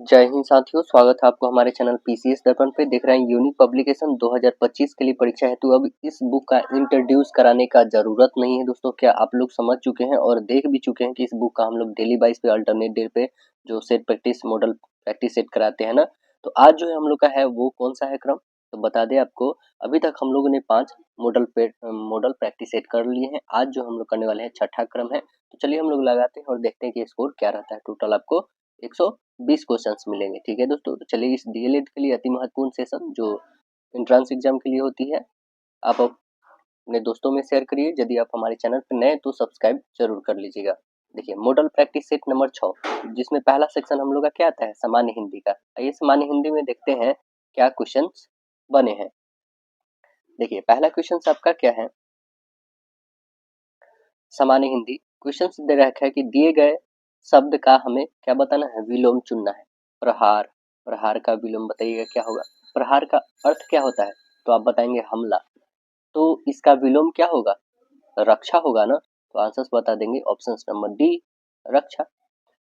जय हिंद साथियों, स्वागत है आपको हमारे चैनल पीसीएस दर्पण पे। देख रहे हैं यूनिक पब्लिकेशन 2025 के लिए परीक्षा हेतु अब इस बुक का इंट्रोड्यूस कराने का जरूरत नहीं है दोस्तों। क्या आप लोग समझ चुके हैं और देख भी चुके हैं कि इस बुक का हम लोग डेली वाइज पे अल्टरनेट डे पे जो set practice model practice set कराते हैं ना, तो आज जो है हम लोग का है वो कौन सा है क्रम, तो बता दें आपको। अभी तक हम लोगों ने 5 मॉडल प्रैक्टिस सेट कर लिए हैं। आज जो हम लोग करने वाले हैं छठा क्रम है। तो चलिए हम लोग लगाते हैं और देखते हैं कि स्कोर क्या रहता है। टोटल आपको 120 क्वेश्चंस मिलेंगे। ठीक है दोस्तों, तो चलिए इस डीएलएड के लिए अति महत्वपूर्ण सेशन जो एंट्रेंस एग्जाम के लिए होती है, आप अपने दोस्तों में शेयर करिए। यदि आप हमारे चैनल पर नए तो सब्सक्राइब जरूर कर लीजिएगा। देखिए मॉडल प्रैक्टिस सेट नंबर 6, जिसमें पहला सेक्शन हम लोग का क्या आता है, सामान्य हिंदी का। आइए सामान्य हिंदी में देखते हैं क्या क्वेश्चन बने हैं। देखिए पहला क्वेश्चन आपका क्या है, सामान्य हिंदी क्वेश्चन दे रखा है कि दिए गए शब्द का हमें क्या बताना है, विलोम चुनना है। प्रहार, प्रहार का विलोम बताइएगा क्या होगा। प्रहार का अर्थ क्या होता है, तो आप बताएंगे हमला, तो इसका विलोम क्या होगा, रक्षा होगा ना। तो आंसर्स बता देंगे ऑप्शन नंबर डी, रक्षा।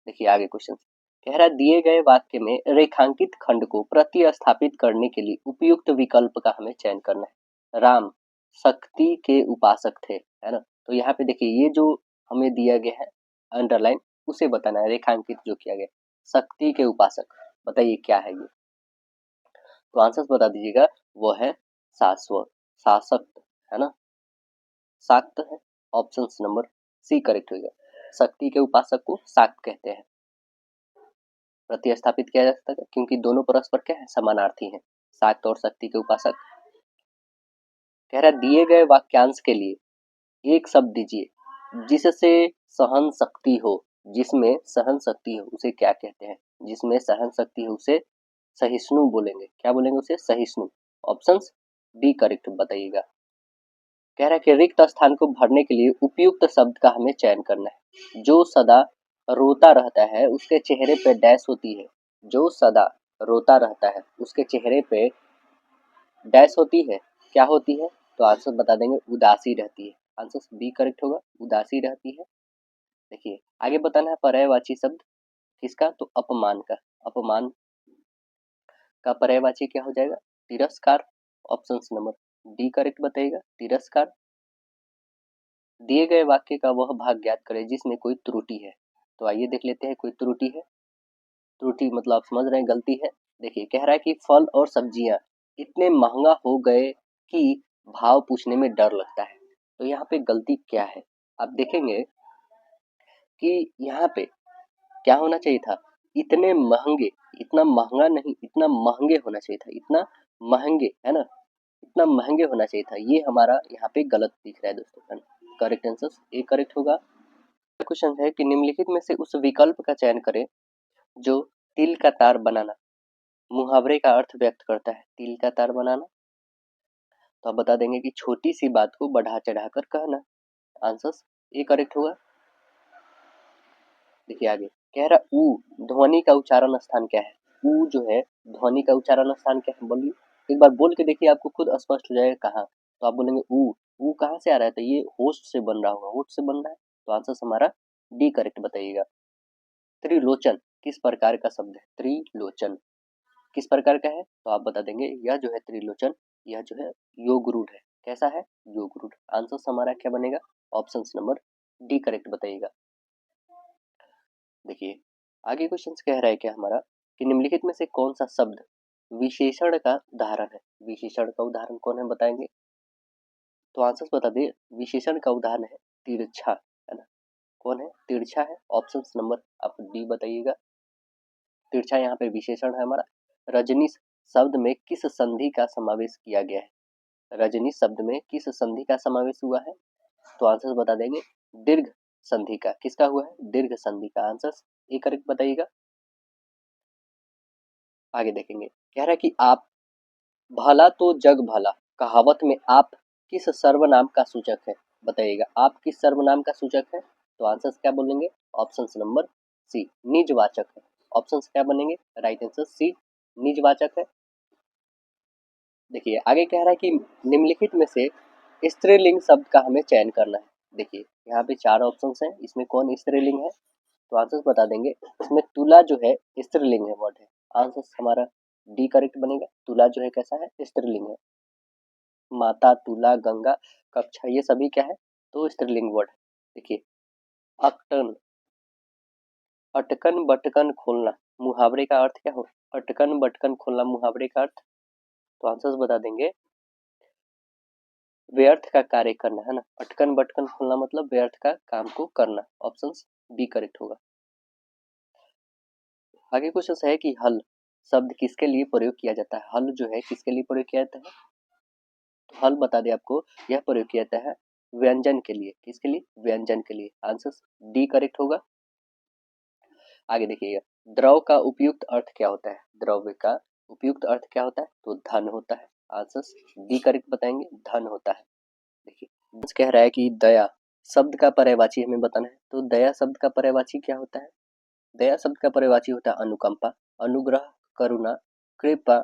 देखिए आगे क्वेश्चन कह रहा है दिए गए वाक्य में रेखांकित खंड को प्रतिस्थापित करने के लिए उपयुक्त विकल्प का हमें चयन करना है। राम शक्ति के उपासक थे, है ना। तो यहाँ पे देखिए ये जो हमें दिया गया है अंडरलाइन, उसे बताना है, रेखांकित जो किया गया शक्ति के उपासक, बताइए क्या है ये। तो आंसर बता दीजिएगा, वो है शाश्वत, शासक, है ना, शाक्त है। ऑप्शन नंबर सी करेक्ट होगा। शक्ति के उपासक को शाक्त कहते हैं। प्रतिस्थापित किया जा सकता है क्योंकि दोनों परस्पर क्या है, समानार्थी हैं, शाक्त और शक्ति के उपासक। कह रहा है दिए गए वाक्यांश के लिए एक शब्द दीजिए जिससे सहन शक्ति हो। जिसमें सहन शक्ति हो उसे क्या कहते हैं, जिसमें सहन शक्ति हो उसे सहिष्णु बोलेंगे। क्या बोलेंगे उसे, सहिष्णु। ऑप्शंस डी करेक्ट बताइएगा। कह रहा है कि रिक्त स्थान को भरने के लिए उपयुक्त शब्द का हमें चयन करना है। जो सदा रोता रहता है उसके चेहरे पे डैश होती है। जो सदा रोता रहता है उसके चेहरे पे डैश होती है, क्या होती है, तो आंसर बता देंगे उदासी रहती है। आंसर बी करेक्ट होगा, उदासी रहती है। देखिए आगे बताना है पर्यायवाची शब्द किसका, तो अपमान का। अपमान का पर्यायवाची क्या हो जाएगा, तिरस्कार। ऑप्शन नंबर डी करेक्ट बताइएगा, तिरस्कार। दिए गए वाक्य का वह भाग ज्ञात करें जिसमें कोई त्रुटि है। तो आइए देख लेते हैं कोई त्रुटि है। त्रुटि मतलब आप समझ रहे हैं, गलती है। देखिए कह रहा है कि फल और सब्जियां इतने महंगा हो गए कि भाव पूछने में डर लगता है। तो यहाँ पे गलती क्या है, आप देखेंगे कि यहाँ पे क्या होना चाहिए था, इतने महंगे, इतना महंगा नहीं, इतना महंगे होना चाहिए था, इतना महंगे, है ना, इतना महंगे होना चाहिए था। ये हमारा यहाँ पे गलत दिख रहा है दोस्तों। करेक्ट आंसर ए करेक्ट होगा। क्वेश्चन है कि निम्नलिखित में से उस विकल्प का चयन करें जो तिल का तार बनाना मुहावरे का अर्थ व्यक्त करता है। तिल का तार बनाना, तो आप बता देंगे कि छोटी सी बात को बढ़ा चढ़ाकर कहना। आंसर ए करेक्ट होगा। देखिए आगे कह रहा ऊ ध्वनि का उच्चारण स्थान क्या है। ऊ जो है ध्वनि का उच्चारण स्थान क्या है, बोलिए एक बार बोल के देखिए, आपको खुद स्पष्ट हो जाएगा कहाँ। तो आप बोलेंगे ऊ कहाँ से आ रहा है, तो ये होस्ट से बन रहा होगा, होस्ट से बन रहा है। तो आंसर हमारा डी करेक्ट बताइएगा। त्रिलोचन किस प्रकार का शब्द है, त्रिलोचन किस प्रकार का है, तो आप बता देंगे यह जो है त्रिलोचन, यह जो है योगरूढ़ है। कैसा है, योगरूढ़। आंसर हमारा क्या बनेगा, ऑप्शन नंबर डी करेक्ट बताइएगा। देखिए आगे क्वेश्चन कह रहा है क्या हमारा कि निम्नलिखित में से कौन सा शब्द विशेषण का उदाहरण है। विशेषण का उदाहरण कौन है बताएंगे, तो आंसर बता दे, विशेषण का उदाहरण है तिरछा, है ना। कौन है, तिरछा है। ऑप्शन नंबर आप डी बताइएगा। तिरछा यहाँ पे विशेषण है हमारा। रजनी शब्द में किस संधि का समावेश किया गया है। रजनी शब्द में किस संधि का समावेश हुआ है, तो आंसर बता देंगे दीर्घ संधि का। किसका हुआ है, दीर्घ संधि का। आंसर ए करेक्ट बताइएगा। आगे देखेंगे कह रहा है कि आप भला तो जग भला कहावत में आप किस सर्वनाम का सूचक है, बताइएगा आप किस सर्वनाम का सूचक है। तो आंसर क्या बोलेंगे, ऑप्शन नंबर सी निजवाचक है। ऑप्शन क्या बनेंगे, राइट आंसर सी निजवाचक है। देखिए आगे कह रहा है कि निम्नलिखित में से स्त्रीलिंग शब्द का हमें चयन करना है। देखिए यहाँ पे 4 ऑप्शंस हैं, इसमें कौन स्त्रीलिंग है, तो आंसर बता देंगे। इसमें तुला जो है स्त्रीलिंग है, वर्ड है। आंसर हमारा डी करेक्ट बनेगा। तुला जो है कैसा है, स्त्रीलिंग है। माता, तुला, गंगा, कक्षा, ये सभी क्या है, तो स्त्रीलिंग वर्ड है। देखिए अकटन, अटकन बटकन खोलना, मुहावरे का अर्थ क्या हो, अटकन बटकन खोलना मुहावरे का अर्थ। तो आंसर बता देंगे व्यर्थ का कार्य करना, है ना। अटकन बटकन खोलना मतलब व्यर्थ का काम को करना। ऑप्शन बी करेक्ट होगा। आगे क्वेश्चन है कि हल शब्द किसके लिए प्रयोग किया जाता है। हल जो है किसके लिए प्रयोग किया जाता है, तो हल बता दे आपको, यह प्रयोग किया जाता है व्यंजन के लिए। किसके लिए, व्यंजन के लिए। आंसर डी करेक्ट होगा। आगे देखिएगा, द्रव का उपयुक्त अर्थ क्या होता है। द्रव्य का उपयुक्त अर्थ क्या होता है, तो धन होता है। आंसर डी करेक्ट बताएंगे, धन होता है। देखिए कह रहा है कि दया शब्द का पर्यायवाची हमें बताना है। तो दया शब्द का पर्यायवाची क्या होता है, दया शब्द का पर्यायवाची होता है अनुकंपा, अनुग्रह, करुणा, कृपा,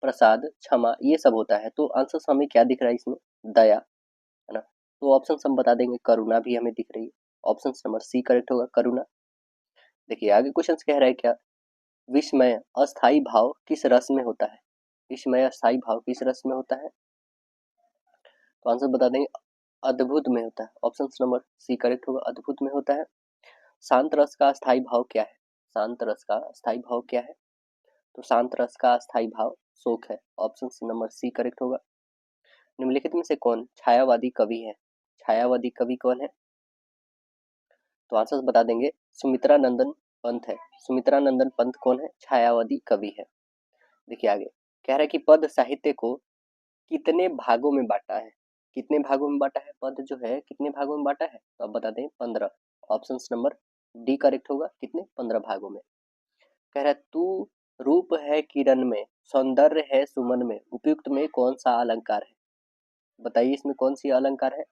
प्रसाद, क्षमा, ये सब होता है। तो आंसर हमें क्या दिख रहा है इसमें, दया, है ना। तो ऑप्शन हम बता देंगे, करुणा भी हमें दिख रही है। ऑप्शन नंबर सी करेक्ट होगा, करुणा। देखिए आगे क्वेश्चन कह रहा है क्या, विस्मय अस्थाई भाव किस रस में होता है। विस्मय अस्थाई भाव किस रस में होता है, तो आंसर बता देंगे अद्भुत में होता है। ऑप्शन नंबर सी करेक्ट होगा, अद्भुत में होता है। शांत रस का स्थायी भाव क्या है, शांत रस का स्थायी भाव क्या है, तो शांत रस का स्थायी भाव शोक है। ऑप्शन नंबर सी करेक्ट होगा। निम्नलिखित में से कौन छायावादी कवि है, छायावादी कवि कौन है, तो आंसर बता देंगे सुमित्रा नंदन पंत है। सुमित्रा नंदन पंत कौन है, छायावादी कवि है। देखिए आगे कह रहा है कि पद साहित्य को कितने भागों में बांटा है, कितने भागों में बांटा है, पद जो है कितने भागों में बांटा है, तो आप बता दें 15। ऑप्शन नंबर डी करेक्ट होगा, कितने 15 भागों में। कह रहा है तू रूप है किरण में, सौंदर्य है सुमन में, उपयुक्त में कौन सा अलंकार है, बताइए इसमें कौन सी अलंकार है,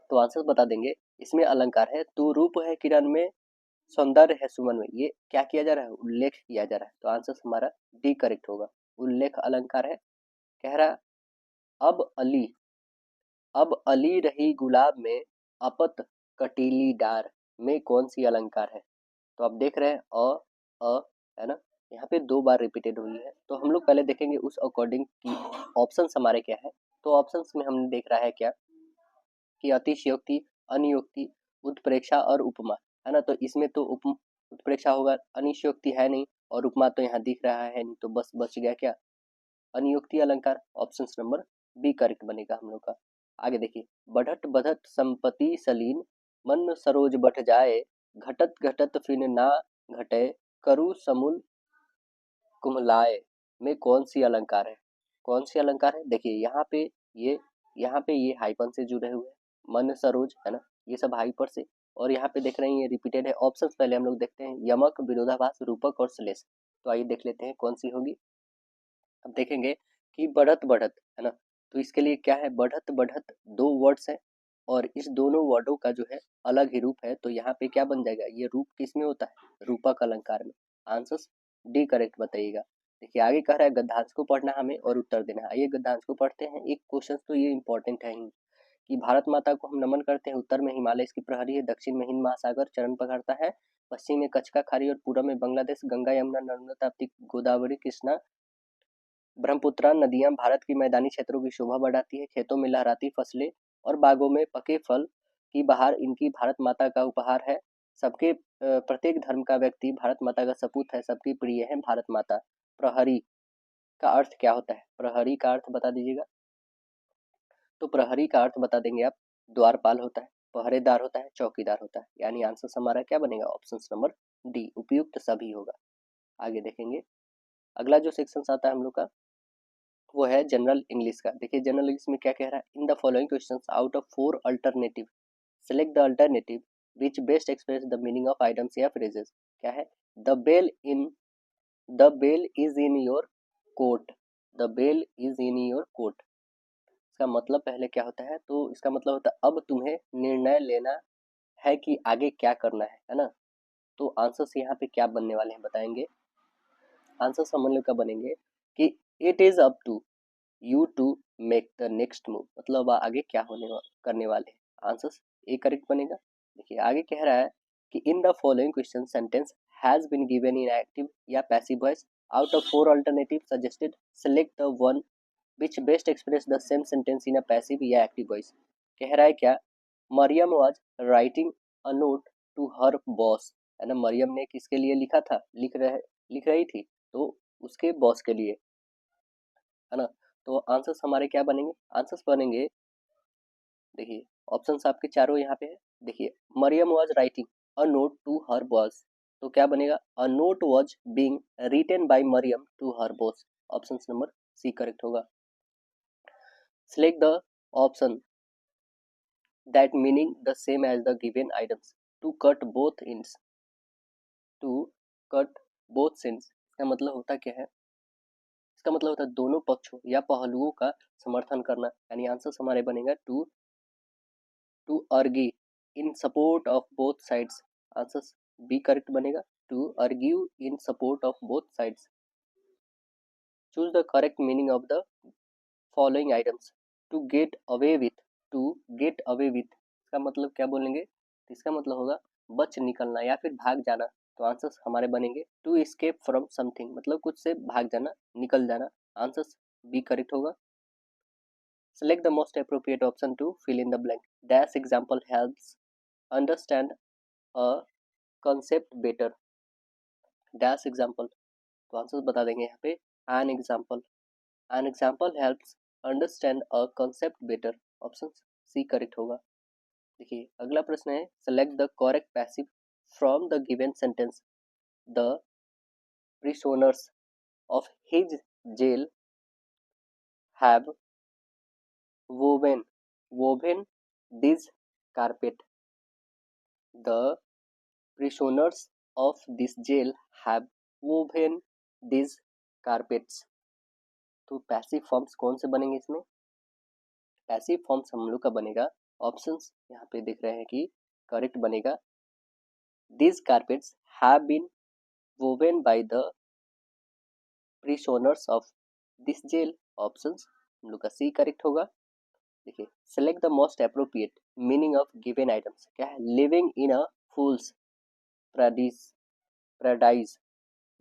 तो आंसर बता देंगे इसमें अलंकार है तू रूप है किरण में, सौंदर्य है सुमन में। ये क्या किया जा रहा है, उल्लेख किया जा रहा है। तो आंसर हमारा डी करेक्ट होगा, उल्लेख अलंकार है। कह रहा अब अली, अब अली रही गुलाब में, अपत कटीली डार में कौन सी अलंकार है। तो आप देख रहे हैं अ, है ना, यहाँ पे 2 बार रिपीटेड हुई है। तो हम लोग पहले देखेंगे उस अकॉर्डिंग की ऑप्शंस हमारे क्या है। तो ऑप्शंस में हमने देख रहा है क्या कि अतिशयोक्ति, अनियोक्ति, उत्प्रेक्षा और उपमा, है ना। तो इसमें तो उत्प्रेक्षा होगा, अनिशयोक्ति है नहीं, और उपमा तो यहाँ दिख रहा है नहीं, तो बस बच गया क्या, अनियोक्ति अलंकार। ऑप्शन नंबर बी करेक्ट बनेगा हम लोग का। आगे देखिए, बढ़त बढ़त संपत्ति सलीन, मन सरोज बट जाए, घटत घटत फिर ना घटे, करु समूल कुमलाए में कौन सी अलंकार है, कौन सी अलंकार है। देखिए ये यहाँ पे ये हाइपन से जुड़े हुए हैं, मन सरोज, है ना, ये सब हाइपर से, और यहाँ पे देख रहे हैं ये रिपीटेड है। ऑप्शन पहले हम लोग देखते हैं, यमक, विरोधाभास, रूपक और श्लेष। तो आइए देख लेते हैं कौन सी होगी। अब देखेंगे कि बढ़त बढ़त, है ना, तो इसके लिए क्या है, बढ़त बढ़त 2 वर्ड्स है, और इस दोनों वर्डों का जो है अलग ही रूप है। तो यहाँ पे क्या बन जाएगा, ये रूप किस में होता है, रूपक अलंकार में। आंसर डी करेक्ट बताइएगा। देखिए आगे कह रहा है गद्यांश को पढ़ना हमें और उत्तर देना है। आइए गद्यांश को पढ़ते हैं। एक क्वेश्चन तो ये इंपॉर्टेंट है ही कि भारत माता को हम नमन करते हैं, उत्तर में हिमालय इसकी प्रहरी है, दक्षिण में हिंद महासागर चरण पकड़ता है, पश्चिम में कच्छ का खाड़ी और पूर्व में बांग्लादेश, गंगा यमुना नर्मदा ताप्ती गोदावरी कृष्णा ब्रह्मपुत्रा नदियां भारत की मैदानी क्षेत्रों की शोभा बढ़ाती है, खेतों में लहराती फसलें और बागों में पके फल की बहार इनकी भारत माता का उपहार है। सबके प्रत्येक धर्म का व्यक्ति भारत माता का सपूत है, सबकी प्रिय है भारत माता। प्रहरी का अर्थ क्या होता है, प्रहरी का अर्थ बता दीजिएगा। तो प्रहरी का अर्थ बता देंगे आप, द्वारपाल होता है, पहरेदार होता है, चौकीदार होता है। यानी आंसर हमारा क्या बनेगा, ऑप्शन नंबर डी उपयुक्त सभी होगा। आगे देखेंगे अगला जो सेक्शन आता है हम लोग का, वो है जनरल इंग्लिश का। देखिए जनरल इंग्लिश में क्या कह रहा है, in the following questions out of 4 alternative select the alternative which best express the meaning of items या फ्रेजेस। क्या है, the bell in, the bell is in your coat, the bell is in your coat. इसका मतलब पहले क्या होता है, तो इसका मतलब होता है अब तुम्हें निर्णय लेना है कि आगे क्या करना है ना। तो आंसर्स यहाँ पे क्या बनने वाले हैं बताएंगे। आंसर समझने का बनेंगे कि it is up to you to make the next move, मतलब आगे क्या करने वाले हैं। आंसर ए करेक्ट बनेगा। देखिए आगे कह रहा है कि in the following question sentence has been given in active या passive voice. Out of 4 alternative suggested select the one which best express the same sentence in a passive या active voice. कह रहा है क्या, Mariam was writing a note to her boss, है ना। मरियम ने किसके लिए लिखा था, लिख रही थी, तो उसके बॉस के लिए, है ना। तो आंसर्स हमारे क्या बनेंगे, आंसर्स बनेंगे, देखिए ऑप्शंस आपके चारों यहाँ पे है। देखिए, Mariam was writing a note to her boss, तो क्या बनेगा, a note was being written by Mariam to her boss. Option number C correct होगा। Select the option that meaning the same as the given items to cut both ends। To cut both sins, इसका मतलब होता क्या है, इसका मतलब होता है दोनों पक्षों या पहलुओं का समर्थन करना, यानी आंसर हमारे बनेगा to argue in support of both sides. Answer B correct बनेगा, to argue in support of both sides. Choose the correct meaning of the following items. To get away with, to get away with, इसका मतलब क्या बोलेंगे, इसका मतलब होगा बच निकलना या फिर भाग जाना। तो आंसर्स हमारे बनेंगे टू एस्केप फ्रॉम समथिंग, मतलब कुछ से भाग जाना, निकल जाना। आंसर्स बी करेक्ट होगा। Select the most appropriate option to fill in the blank. Dash example helps understand a concept better. Dash example, तो आंसर बता देंगे यहाँ पे, an example, an example helps understand a concept better. Option C correct होगा। देखिए अगला प्रश्न है, select the correct passive from the given sentence. The prisoners of his jail have woven this carpet. The prisoners of this jail have woven these carpets. तो passive forms कौन से बनेंगे इसमें, पैसिव फॉर्म्स हम लोग का बनेगा, ऑप्शंस यहाँ पे देख रहे हैं कि करेक्ट बनेगा, these carpets have been woven by the prisoners of this jail। Options हम लोग का सी करेक्ट होगा। देखिए, select the most appropriate meaning of given items, क्या है, living in a fools paradise,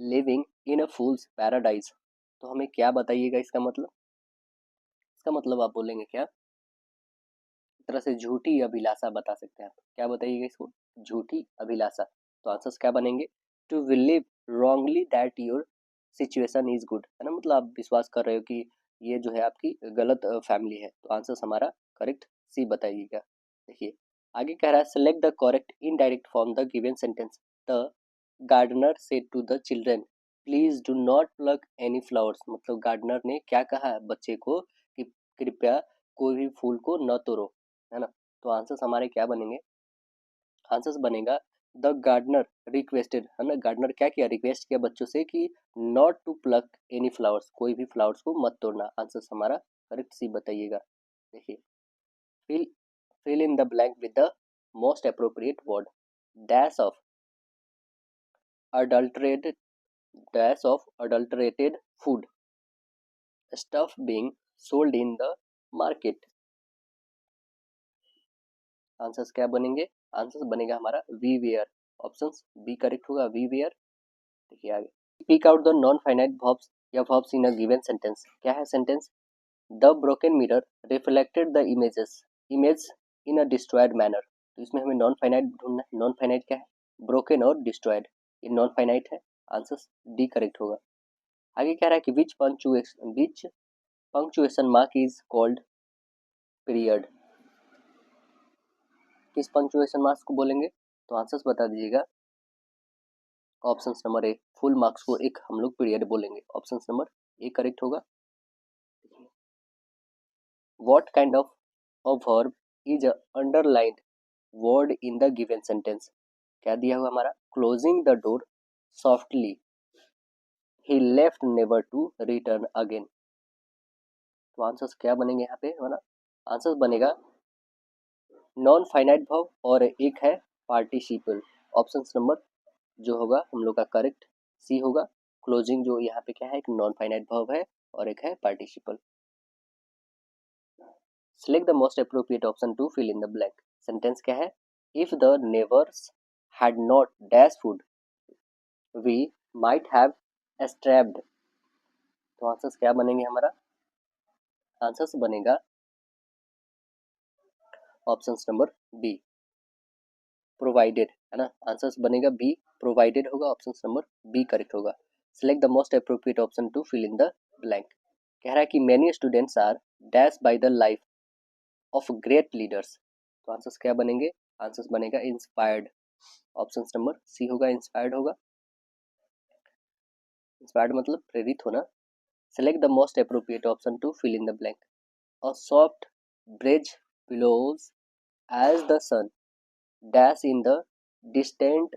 living in a fools paradise, तो हमें क्या बताइएगा इसका मतलब, इसका मतलब आप बोलेंगे क्या, एक तरह से झूठी अभिलाषा बता सकते हैं आप, क्या बताइएगा इसको, झूठी अभिलाषा। तो आंसर्स क्या बनेंगे, to believe wrongly that your situation is good, है ना, मतलब आप विश्वास कर रहे हो कि ये जो है आपकी गलत फैमिली है। तो आंसर्स हमारा करेक्ट सी बताइएगा। देखिए आगे कह रहा है, select the correct indirect form the given sentence. The gardener said to the children please do not plug any flowers, मतलब गार्डनर ने क्या कहा है बच्चे को कि कृपया कोई भी फूल को न तोड़ो, है ना। तो आंसर्स हमारे क्या बनेंगे, आंसर्स बनेगा द गार्डनर रिक्वेस्टेड, है ना, गार्डनर क्या किया, रिक्वेस्ट किया बच्चों से कि not to pluck any flowers, कोई भी फ्लावर्स को मत तोड़ना। आंसर्स हमारा करेक्ट सी बताइएगा। देखिए, fill fill in the blank with the most appropriate word. Dash of adulterated dash of adulterated food, stuff being sold in the market। Answers क्या बनेंगे, आंसर्स बनेगा हमारा we were. Options B correct होगा, we were. देखिए आगे, speak out the non finite verbs या verbs in a given sentence. क्या है sentence, the broken mirror reflected the image in a destroyed manner. तो इसमें हमें नॉन फाइनाइट ढूंढना है, नॉन फाइनाइट क्या है, ब्रोकन और डिस्ट्रॉयड, ये नॉन फाइनाइट है। आंसर्स डी करेक्ट होगा। आगे कह रहा है कि which punctuation mark is called period, किस पंक्चुएशन मार्क्स को बोलेंगे, तो आंसर्स बता दीजिएगा। Option number A, full marks को एक हम लोग पीरियड बोलेंगे। ऑप्शन नंबर ए करेक्ट होगा। What kind of a verb is underlined word in the given sentence. क्या दिया हुआ हमारा, closing the door softly, he left never to return again. तो आंसर्स क्या बनेंगे यहाँ पे हमारा, आंसर्स बनेगा नॉन फाइनाइट वर्ब और एक है पार्टिसिपल। ऑप्शन नंबर जो होगा हम लोग का करेक्ट सी होगा। क्लोजिंग जो यहाँ पे क्या है, एक नॉन फाइनाइट वर्ब है और एक है participle. Select the most appropriate option to fill in the blank. Sentence क्या है, if the neighbours had not dash food, we might have starved. तो आंसर्स क्या बनेंगे हमारा? आंसर्स बनेगा ऑप्शन नंबर बी, प्रोवाइडेड, है ना। आंसर्स बनेगा बी, प्रोवाइडेड होगा, ऑप्शन नंबर बी करेक्ट होगा। Select the most appropriate option to fill in the blank. कह रहा है कि many students are dash by the life of great leaders. तो आंसर्स क्या बनेंगे? आंसर्स बनेगा इंस्पायर्ड, ऑप्शन नंबर सी होगा, इंस्पायर्ड होगा। इंस्पायर्ड मतलब प्रेरित होना। Select the most appropriate option to fill in the blank. A soft breeze billows as the sun dash in the distant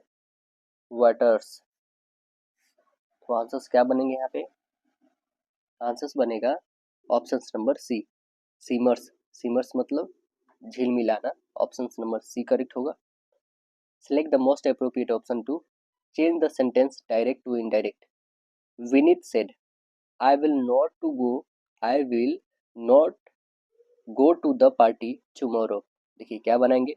waters. तो आंसर्स क्या बनेंगे यहाँ पे? आंसर्स बनेगा option number C, shimmers. Shimmers मतलब झील मिलाना, ऑप्शन नंबर सी करेक्ट होगा। Select the most appropriate option to change the sentence direct to indirect. Vinit said, I will not go to the party tomorrow. देखिए क्या बनाएंगे?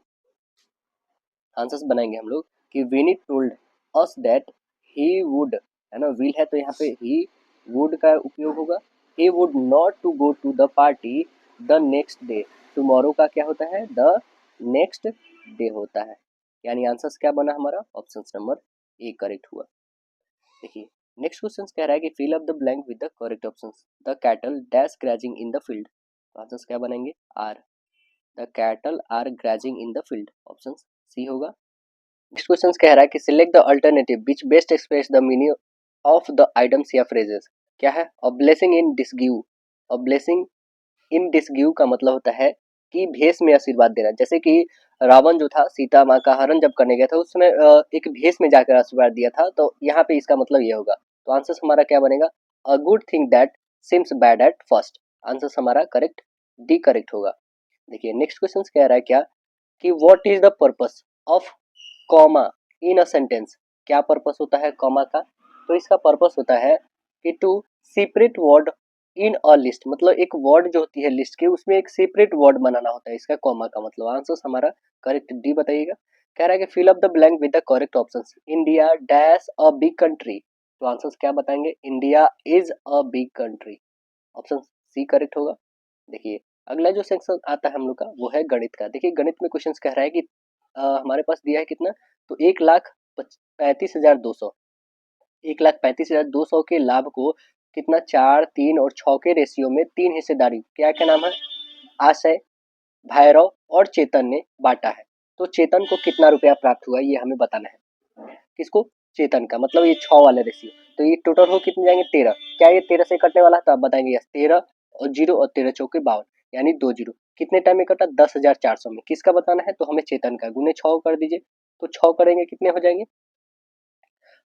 Answers बनाएंगे हम लोग कि Vinit told us that he would, है ना, will है तो यहाँ पे he would का उपयोग होगा। He would not to go to the party the next day. Tomorrow का क्या होता है? The next day होता है। यानी आंसर्स क्या बना हमारा? ऑप्शन नंबर ए करेक्ट हुआ। देखिए नेक्स्ट क्वेश्चन कह रहा है कि fill up the blank with the correct options. The cattle dash grazing in the field. तो आंसर्स क्या बनेंगे? Are, the cattle are grazing in the field, option C होगा। नेक्स्ट क्वेश्चन कह रहा है कि select the alternative which best express the meaning of the items या phrases. क्या है? A blessing in डिसगिव। A blessing in डिसगिव का मतलब होता है कि भेष में आशीर्वाद देना। जैसे कि रावण जो था सीता माँ का हरण जब करने गया था उस समय एक भेष में जाकर आशीर्वाद दिया था, तो यहाँ पे इसका मतलब ये होगा। तो आंसर हमारा क्या बनेगा? A good thing that seems bad at first. Answer हमारा करेक्ट डी करेक्ट होगा। देखिए नेक्स्ट क्वेश्चन कह रहा है क्या कि what is the purpose of comma in a sentence. क्या पर्पस होता है कॉमा का? तो इसका पर्पस होता है कि to separate word in a list, मतलब एक वर्ड जो होती है लिस्ट की उसमें एक सेपरेट वर्ड बनाना होता है, इसका कॉमा का मतलब। आंसर हमारा करेक्ट डी बताइएगा। कह रहा है कि fill up the blank with the correct options. India dash a big country. तो आंसर क्या बताएंगे? India is a big country, option C correct होगा। देखिए अगला जो सेक्शन आता है हम लोग का वो है गणित का। देखिए गणित में क्वेश्चन कह रहा है कि हमारे पास दिया है कितना, तो 1,35,200, 1,35,200 के लाभ को कितना 4, 3 और 6 के रेशियो में 3 हिस्सेदारी, क्या क्या नाम है, आशय, भैरव और चेतन ने बांटा है। तो चेतन को कितना रुपया प्राप्त हुआ ये हमें बताना है। किसको? चेतन का, मतलब ये 6 वाले रेशियो। तो ये टोटल हो कितने जाएंगे? 13। क्या ये 13 से कटने वाला है? तो आप बताएंगे यस, 13 और 0 और 13 चौके 52, यानी 2 जीरो। कितने टाइम में कटा? 10,400 में। किसका बताना है? तो हमें चेतन का। गुने 6 कर दीजिए, तो 6 करेंगे कितने हो जाएंगे?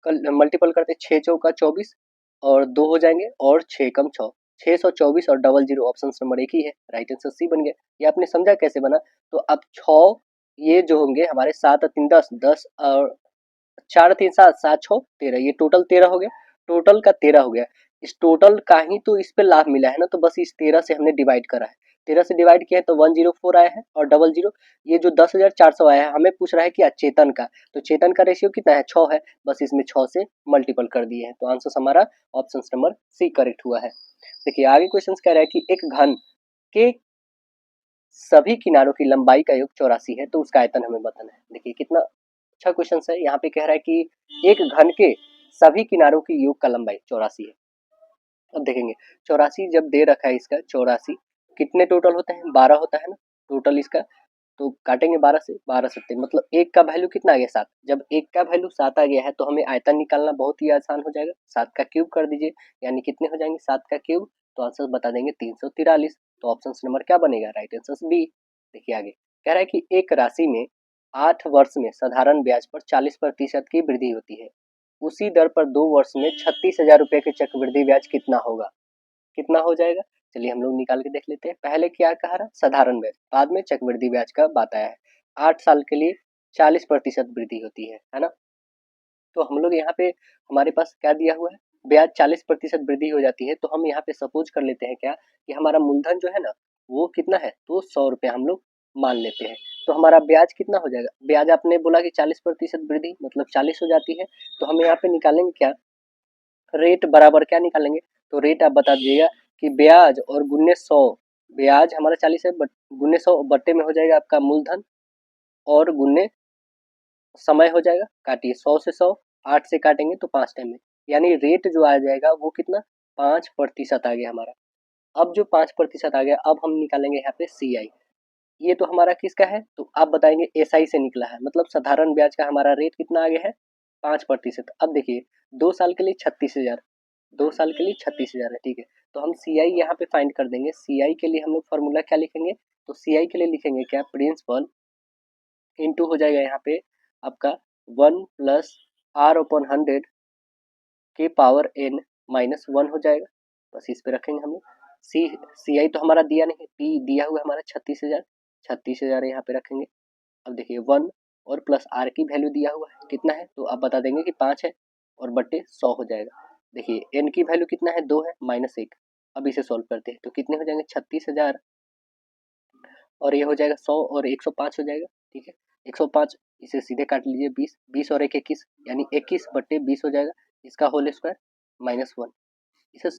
कल मल्टीपल करते 6 चौका 24 और 2 हो जाएंगे और 6 कम 6, 624 और डबल जीरो, ऑप्शन नंबर एक ही है, राइट आंसर सी बन गया। ये आपने समझा कैसे बना? तो अब 6 ये जो होंगे हमारे 7 और 3 10, 10 और 4 3 7, 7 6 13, ये टोटल 13 हो गया, टोटल का 13 हो गया। इस टोटल का ही तो इस पे लाभ मिला है ना, तो बस इस 13 से हमने डिवाइड करा है। 13 से डिवाइड किया है तो 104 आया है और डबल जीरो, ये जो 10,400 आया है हमें पूछ रहा है कि चेतन का, तो चेतन का रेशियो कितना है? 6 है, बस इसमें 6 से मल्टीपल कर दिए हैं। तो आंसर हमारा ऑप्शन नंबर सी करेक्ट हुआ है। देखिए आगे क्वेश्चन कह रहा है कि एक घन के सभी किनारों की लंबाई का योग 84 है, तो उसका आयतन हमें बताना है। देखिए कितना अच्छा क्वेश्चन है। यहाँ पे कह रहा है कि एक घन के सभी किनारों की योग का लंबाई 84 है। अब देखेंगे 84 जब दे रखा है, इसका 84 कितने टोटल होते हैं? 12 होता है ना टोटल इसका। तो काटेंगे 12 से, 12 सत्ते मतलब एक का वैल्यू कितना आ गया? 7। जब एक का वैल्यू 7 आ गया है तो हमें आयतन निकालना बहुत ही आसान हो जाएगा। 7 का क्यूब कर दीजिए, यानी कितने हो जाएंगे 7 का क्यूब? तो आंसर बता देंगे 343। तो ऑप्शन नंबर क्या बनेगा? Right answer B. देखिए आगे कह रहा है कि एक राशि में 8 वर्ष में साधारण ब्याज पर 40% की वृद्धि होती है, उसी दर पर 2 वर्ष में 36,000 रुपए के चक्रवृद्धि ब्याज कितना होगा? कितना हो जाएगा? चलिए हम लोग निकाल के देख लेते हैं। पहले क्या कहा रहा? साधारण ब्याज, बाद में चक्रवृद्धि ब्याज का बात आया है। 8 साल के लिए 40% वृद्धि होती है ना। तो हम लोग यहाँ पे हमारे पास क्या दिया हुआ है? ब्याज 40% वृद्धि हो जाती है, तो हम यहाँ पे सपोज कर लेते हैं क्या कि हमारा मूलधन जो है ना वो कितना है? तो 100 रुपया हम लोग मान लेते हैं। तो हमारा ब्याज कितना हो जाएगा, ब्याज आपने बोला कि 40% वृद्धि मतलब 40 हो जाती है, तो हम यहाँ पे निकालेंगे क्या, रेट बराबर क्या निकालेंगे, तो रेट आप बता दीजिएगा कि ब्याज और गुने 100, ब्याज हमारा 40 है बट गुने 100 बट्टे में हो जाएगा आपका मूलधन और गुने समय हो जाएगा, काटिए 100 से 100, 8 से काटेंगे तो 5 टाइम में, यानी रेट जो आ जाएगा वो कितना 5% आ गया हमारा। अब जो 5% आ गया, अब हम निकालेंगे यहाँ पे CI, ये तो हमारा किसका है, तो आप बताएंगे SI से निकला है, मतलब साधारण ब्याज का हमारा रेट कितना आ गया है 5%। अब देखिए 2 साल के लिए 36,000, 2 साल के लिए 36,000 है, ठीक है, तो हम CI यहाँ पे फाइंड कर देंगे। CI के लिए हम लोग फॉर्मूला क्या लिखेंगे, तो CI के लिए लिखेंगे क्या, प्रिंसिपल इनटू हो जाएगा यहाँ पे आपका 1+R/100 के पावर n -1 हो जाएगा, बस इस पे रखेंगे हम लोग। CI तो हमारा दिया नहीं, P दिया हुआ हमारा 36,000, 36,000 यहाँ पे रखेंगे। अब देखिए 1 और प्लस R की वैल्यू दिया हुआ है कितना है, तो आप बता देंगे कि 5 है और बट्टे 100 हो जाएगा। देखिए n की वैल्यू कितना है, 2 है -1। अब इसे सॉल्व करते हैं तो कितने हो जाएंगे 36,000 और ये हो जाएगा 100 और 105 हो जाएगा, ठीक है 105, इसे सीधे काट लीजिए 20, 20 और 1 21, यानी 21 बट्टे 20 हो जाएगा, इसका होल स्क्वायर -1, इसे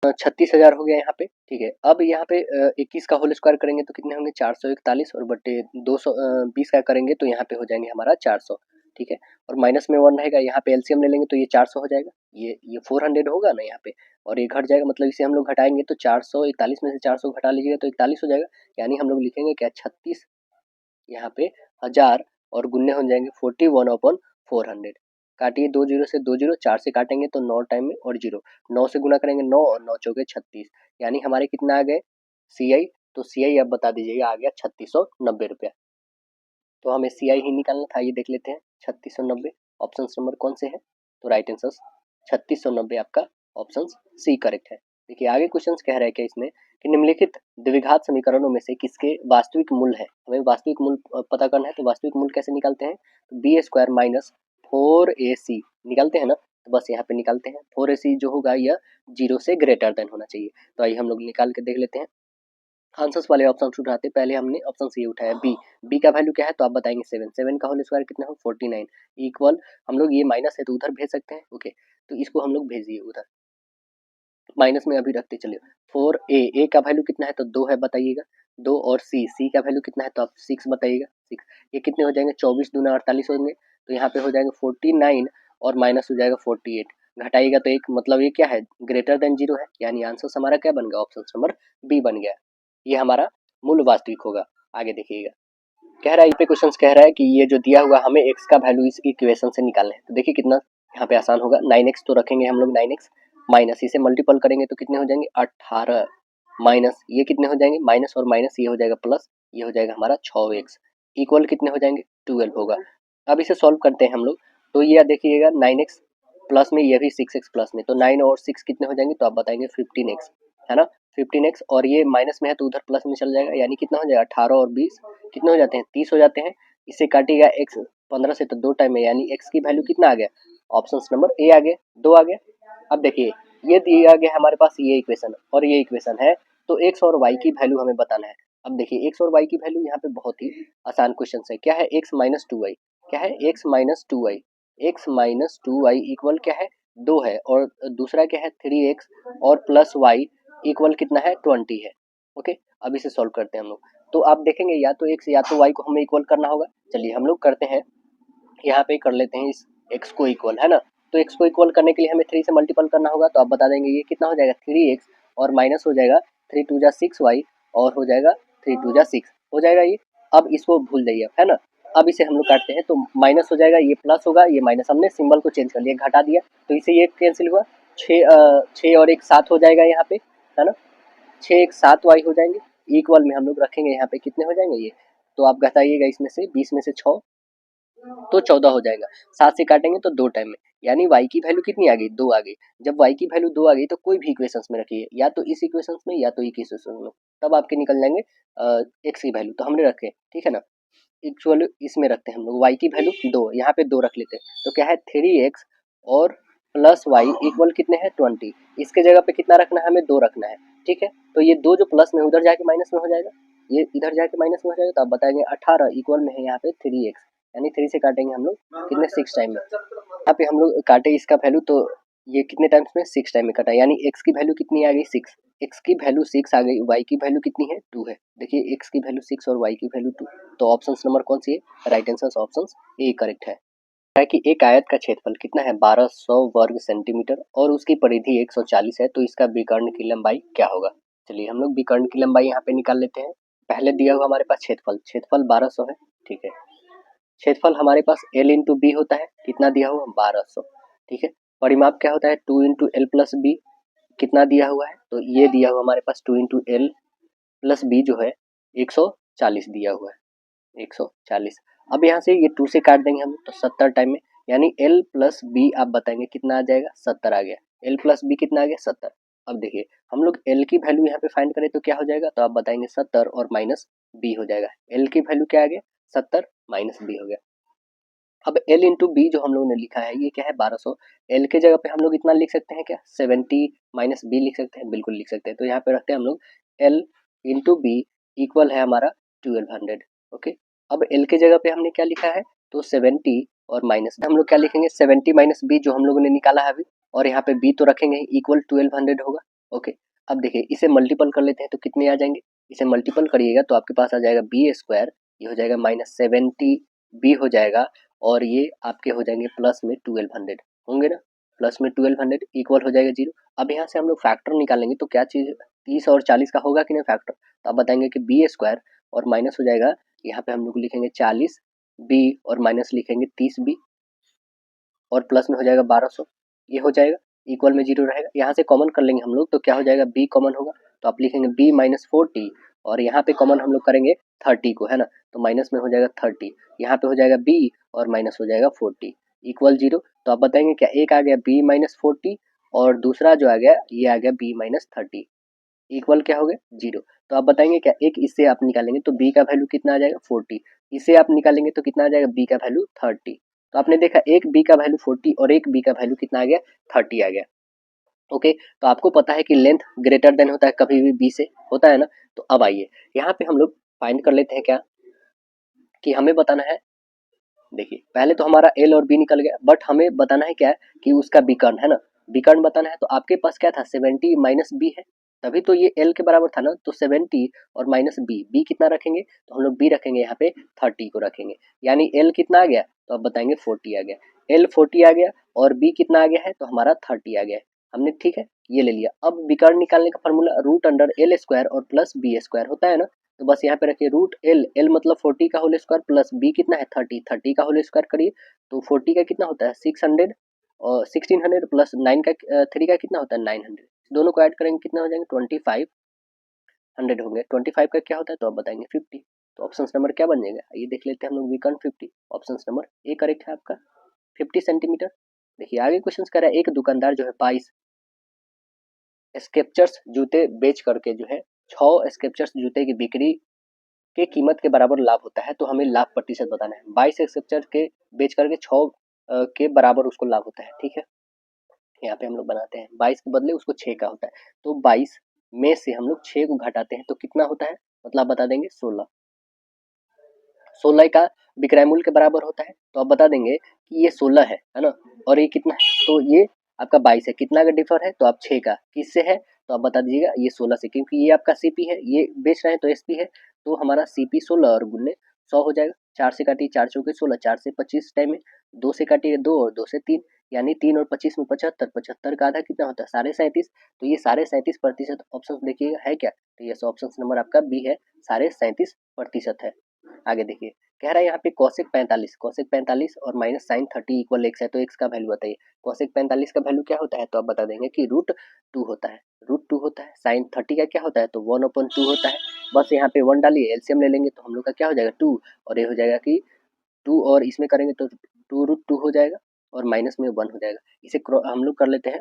36,000 हो गया यहाँ पे, ठीक है। अब यहाँ पे 21 का होल स्क्वायर करेंगे तो कितने होंगे 441 और बट्टे 20 का करेंगे तो यहाँ पे हो जाएंगे हमारा 400, ठीक है, और माइनस में 1 रहेगा, यहाँ पे एलसीएम ले लेंगे तो ये 400 हो जाएगा, ये 400 होगा ना यहाँ पे, और ये घट जाएगा, मतलब इसे हम लोग घटाएंगे तो 441 में से 400 घटा लीजिएगा तो 41 हो जाएगा, यानी हम लोग लिखेंगे क्या 36 यहाँ पे 1000 और गुन्ने हो जाएंगे 41/400। काटिए 2 जीरो से 2 जीरो, 4 से काटेंगे तो 9 टाइम में और जीरो, 9 से गुना करेंगे 9 और 9 चौके 36, यानी हमारे कितना आ गए CI, तो CI अब बता दीजिएगा आ गया 3690 रुपया। तो हमें CI ही निकालना था, ये देख लेते हैं 3690 ऑप्शन नंबर कौन से है, तो राइट आंसर 3690 आपका ऑप्शन C करेक्ट है। देखिए आगे क्वेश्चन कह रहा है क्या इसमें कि निम्नलिखित द्विघात समीकरणों में से किसके वास्तविक मूल है, हमें वास्तविक मूल पता करना है, तो वास्तविक मूल कैसे निकालते हैं, तो B² - 4AC निकालते हैं ना, तो बस यहाँ पे निकालते हैं 4AC जो होगा यह 0 से ग्रेटर देन होना चाहिए, तो आइए हम लोग निकाल के देख लेते हैं। आंसर्स वाले ऑप्शन उठाते, पहले हमने ऑप्शन सी उठाया बी का वैल्यू क्या है, तो आप बताएंगे 7 का होल स्क्वायर कितना हो 49 इक्वल, हम लोग ये माइनस है तो उधर भेज सकते हैं, ओके, तो इसको हम लोग भेजिए उधर, माइनस में अभी रखते चलिए। 4 ए का वैल्यू कितना है, तो 2 है बताइएगा, 2 और सी का वैल्यू कितना है, तो आप 6 बताइएगा, 6, ये कितने हो जाएंगे 24 दूना 48 होंगे, तो यहाँ पे हो जाएंगे 49 और माइनस हो जाएगा 48, घटाइएगा तो एक, मतलब ये क्या है ग्रेटर देन 0 है, यानी आंसर हमारा क्या बन गया ऑप्शन नंबर बी बन गया, ये हमारा मूल वास्तविक होगा। आगे देखिएगा कह रहा है, पे क्वेश्चन कह रहा है कि ये जो दिया हुआ हमें x का वैल्यू इस इक्वेशन से निकालना है, तो देखिए कितना यहाँ पे आसान होगा, 9x तो रखेंगे हम लोग 9x माइनस इसे मल्टीपल करेंगे तो कितने हो जाएंगे 18 माइनस ये कितने हो जाएंगे माइनस और माइनस ये हो जाएगा प्लस, ये हो जाएगा हमारा 6x इक्वल कितने हो जाएंगे 12 होगा। अब इसे सॉल्व करते हैं हम लोग, तो ये देखिएगा 9x प्लस में ये भी 6x प्लस में, तो 9 और 6 कितने हो जाएंगे, तो आप बताएंगे 15x है ना, 15x और ये माइनस में है तो उधर प्लस में चल जाएगा, यानी कितना हो जाएगा 18 और 20 कितने हो जाते हैं 30 हो जाते हैं, इससे काटिएगा x 15 से तो 2 टाइम में, यानी x की वैल्यू कितना आ गया ऑप्शन नंबर ए आ गया 2 आ गया। अब देखिए ये दिया गया हमारे पास ये इक्वेशन और ये इक्वेशन है, तो x और y की वैल्यू हमें बताना है। अब देखिए x और y की वैल्यू यहाँ पे बहुत ही आसान क्वेश्चन है, क्या है x माइनस 2y, क्या है x minus 2y, x minus 2y equal क्या है 2 है, और दूसरा क्या है 3x और प्लस y इक्वल कितना है 20 है, ओके। अब इसे सॉल्व करते हैं हम लोग, तो आप देखेंगे या तो x या तो y को हमें इक्वल करना होगा, चलिए हम लोग करते हैं, यहाँ पे कर लेते हैं इस x को इक्वल है ना, तो x को इक्वल करने के लिए हमें 3 से मल्टीपल करना होगा, तो आप बता देंगे ये कितना हो जाएगा 3x और माइनस हो जाएगा 3 2 जा 6y और हो जाएगा 3 2 जा 6 हो जाएगा ये। अब इसको भूल जाइए है ना, अब इसे हम लोग काटते हैं तो माइनस हो जाएगा, ये प्लस होगा, ये माइनस, हमने सिंबल को चेंज कर लिया घटा दिया, तो इसे ये कैंसिल हुआ 6 और 1 7 हो जाएगा यहाँ पे है ना, 6 1 7 वाई हो जाएंगे, इक्वल में हम लोग रखेंगे यहाँ पे कितने हो जाएंगे ये, तो आप घटाइएगा इसमें से 20 में से 6 तो 14 हो जाएगा, 7 से काटेंगे तो 2 टाइम में, यानी y की वैल्यू कितनी आ गई 2 आ गई। जब y की वैल्यू 2 आ गई तो कोई भी इक्वेशंस में रखिए, या तो इस इक्वेशंस में या तो इक्वेशंस में, तब आपके निकल जाएंगे x की वैल्यू, तो हमने रखे ठीक है ना, एक्चुअली इसमें रखते हैं हम लोग y की वैल्यू 2, यहाँ पे 2 रख लेते हैं, तो क्या है 3x और प्लस y इक्वल कितने हैं 20, इसके जगह पे कितना रखना है हमें 2 रखना है, ठीक है, तो ये 2 जो प्लस में उधर जाके माइनस में हो जाएगा, ये इधर जाके माइनस में हो जाएगा, तो आप बताएंगे 18 इक्वल में है यहाँ पे 3x, यानी 3 से काटेंगे हम लोग कितने 6 टाइम में। यहाँ पे हम लोग काटे इसका वैल्यू, तो ये कितने टाइम्स में 6 टाइम में कटा, यानी x की वैल्यू कितनी आ गई 6, x की वैल्यू 6 आ गई, y की वैल्यू कितनी है 2 है। देखिए x की वैल्यू 6 और y की वैल्यू 2, तो ऑप्शन नंबर कौन सी है, right answer option A correct है कि एक आयत का क्षेत्रफल कितना है 1200 वर्ग सेंटीमीटर और उसकी परिधि 140 है, तो इसका विकर्ण की लंबाई क्या होगा। चलिए हम लोग विकर्ण की लंबाई यहाँ पे निकाल लेते हैं। पहले दिया हुआ हमारे पास क्षेत्रफल, क्षेत्रफल 1200 है, ठीक है। क्षेत्रफल हमारे पास L इंटू बी होता है, कितना दिया हुआ 1200, ठीक है। परिमाप क्या होता है 2 इंटू एल प्लस बी, कितना दिया हुआ है, तो ये दिया हुआ हमारे पास 2 इंटू एल प्लस बी जो है 140 दिया हुआ है, 140। अब यहाँ से ये 2 से काट देंगे हम तो 70 टाइम में, यानी L प्लस बी आप बताएंगे कितना आ जाएगा 70 आ गया, L प्लस बी कितना आ गया 70। अब देखिए हम लोग L की वैल्यू यहाँ पे फाइंड करें तो क्या हो जाएगा, तो आप बताएंगे 70 और माइनस बी हो जाएगा। L की वैल्यू क्या आ गया 70 माइनस बी हो गया। अब L इंटू बी जो हम लोगों ने लिखा है ये क्या है 1200, L के जगह पे हम लोग इतना लिख सकते हैं क्या 70 माइनस बी लिख सकते हैं, बिल्कुल लिख सकते हैं। तो यहाँ पे रखते हैं हम लोग L इंटू बी इक्वल है हमारा 1200, ओके। अब L के जगह पे हमने क्या लिखा है, तो 70 और माइनस हम लोग क्या लिखेंगे 70 माइनस बी जो हम लोगों ने निकाला है अभी, और यहाँ पे बी तो रखेंगे इक्वल 1200 होगा, ओके। अब देखिए इसे मल्टीपल कर लेते हैं तो कितने आ जाएंगे, इसे मल्टीपल करिएगा तो आपके पास आ जाएगा बी स्क्वायर, ये हो जाएगा माइनस 70 बी हो जाएगा, और ये आपके हो जाएंगे प्लस में 1200 होंगे ना, प्लस में 1200 इक्वल हो जाएगा 0। अब यहाँ से हम लोग फैक्टर निकालेंगे तो क्या चीज़ 30 और 40 का होगा कि नहीं फैक्टर, तो आप बताएंगे कि बी स्क्वायर और माइनस हो जाएगा, यहाँ पे हम लोग लिखेंगे 40 बी और माइनस लिखेंगे 30 बी और प्लस में हो जाएगा 1200, ये हो जाएगा इक्वल में 0 रहेगा। यहाँ से कॉमन कर लेंगे हम लोग तो क्या हो जाएगा बी कॉमन होगा, तो आप लिखेंगे बी माइनस 40 और यहाँ पे कॉमन हम लोग करेंगे 30 को, है ना, तो माइनस में हो जाएगा 30, यहाँ पे हो जाएगा बी और माइनस हो जाएगा 40 इक्वल 0। तो आप बताएंगे क्या एक आ गया बी माइनस 40 और दूसरा जो आ गया ये आ गया बी माइनस 30 इक्वल क्या हो गया 0। तो आप बताएंगे क्या एक इससे आप निकालेंगे तो बी का वैल्यू कितना आ जाएगा 40, इसे आप निकालेंगे तो कितना आ जाएगा बी का वैल्यू 30। तो आपने देखा एक बी का वैल्यू 40 और एक बी का वैल्यू कितना आ गया 30 आ गया, ओके। तो आपको पता है कि लेंथ ग्रेटर देन होता है कभी भी बी से, होता है ना। तो अब आइए यहाँ पे हम लोग फाइंड कर लेते हैं क्या, कि हमें बताना है, देखिए पहले तो हमारा एल और बी निकल गया, बट हमें बताना है क्या कि उसका विकर्ण, है ना, विकर्ण बताना है। तो आपके पास क्या था 70 माइनस बी है, तभी तो ये एल के बराबर था ना, तो 70 और माइनस बी, बी कितना रखेंगे तो हम लोग बी रखेंगे यहाँ पे 30 को रखेंगे, यानी एल कितना आ गया तो आप बताएंगे 40 आ गया, एल 40 आ गया और बी कितना आ गया है तो हमारा 30 आ गया है, हमने ठीक है ये ले लिया। अब विकर्ण निकालने का formula root under L square और प्लस बी स्क्वायर होता है ना, तो बस यहाँ पे रखिए रूट एल, एल मतलब 40 का होल स्क्वायर प्लस बी कितना है 30, 30 का होल स्क्वायर करिए तो 40 का कितना होता है 600 और 1600 प्लस 9 का 3 का कितना होता है 900, दोनों को ऐड करेंगे कितना हो जाएंगे 2500 होंगे। 25 का क्या होता है तो आप बताएंगे 50, तो ऑप्शन नंबर क्या बन जाएगा ये देख लेते हैं हम लोग विकर्ण 50, ऑप्शन नंबर ए करेक्ट है आपका 50 सेंटीमीटर। देखिए आगे क्वेश्चन कर रहा है, एक दुकानदार जो है 22 स्केचर्स जूते बेच करके जो है 6 स्केचर्स जूते की बिक्री के कीमत के बराबर लाभ होता है, तो हमें लाभ प्रतिशत बताना है। 22 स्केचर के बेच करके 6 के बराबर उसको लाभ होता है, ठीक है। यहाँ पे हम लोग बनाते हैं 22 के बदले उसको 6 का होता है, तो 22 में से हम लोग 6 को घटाते हैं तो कितना होता है, मतलब बता देंगे 16, 16 का विक्रय मूल्य के बराबर होता है, तो आप बता देंगे कि ये 16 है ना, और ये कितना है तो ये आपका 22 है, कितना का डिफर है तो आप 6 का किससे है तो आप बता दीजिएगा ये 16 से, क्योंकि ये आपका सीपी है, ये बेच रहे हैं तो एसपी है, तो हमारा सीपी 16 और गुने 100 हो जाएगा। 4 से काटिए 4 चौके 16, 4 से 25 टाइम में, 2 से काटिए 2 और 2 से 3, यानी 3 और 25 में 75, 75 का आधा कितना होता है 37.5, तो ये 37.5% ऑप्शन देखिएगा है क्या, तो ये ऑप्शन नंबर आपका बी है 37.5% है। आगे देखिए कह रहा है यहाँ पे cosec 45, cosec 45 और माइनस साइन 30 इक्वल x है, तो x का वैल्यू बताइए। cosec 45 का वैल्यू क्या होता है तो आप बता देंगे कि √2 होता है, √2 होता है। साइन 30 का क्या होता है तो 1/2 होता है, बस यहाँ पे 1 डालिए एलसीएम ले लेंगे तो हम लोग का क्या हो जाएगा 2, और ये हो जाएगा कि 2 और इसमें करेंगे तो 2√2 हो जाएगा और माइनस में 1 हो जाएगा। इसे हम लोग कर लेते हैं,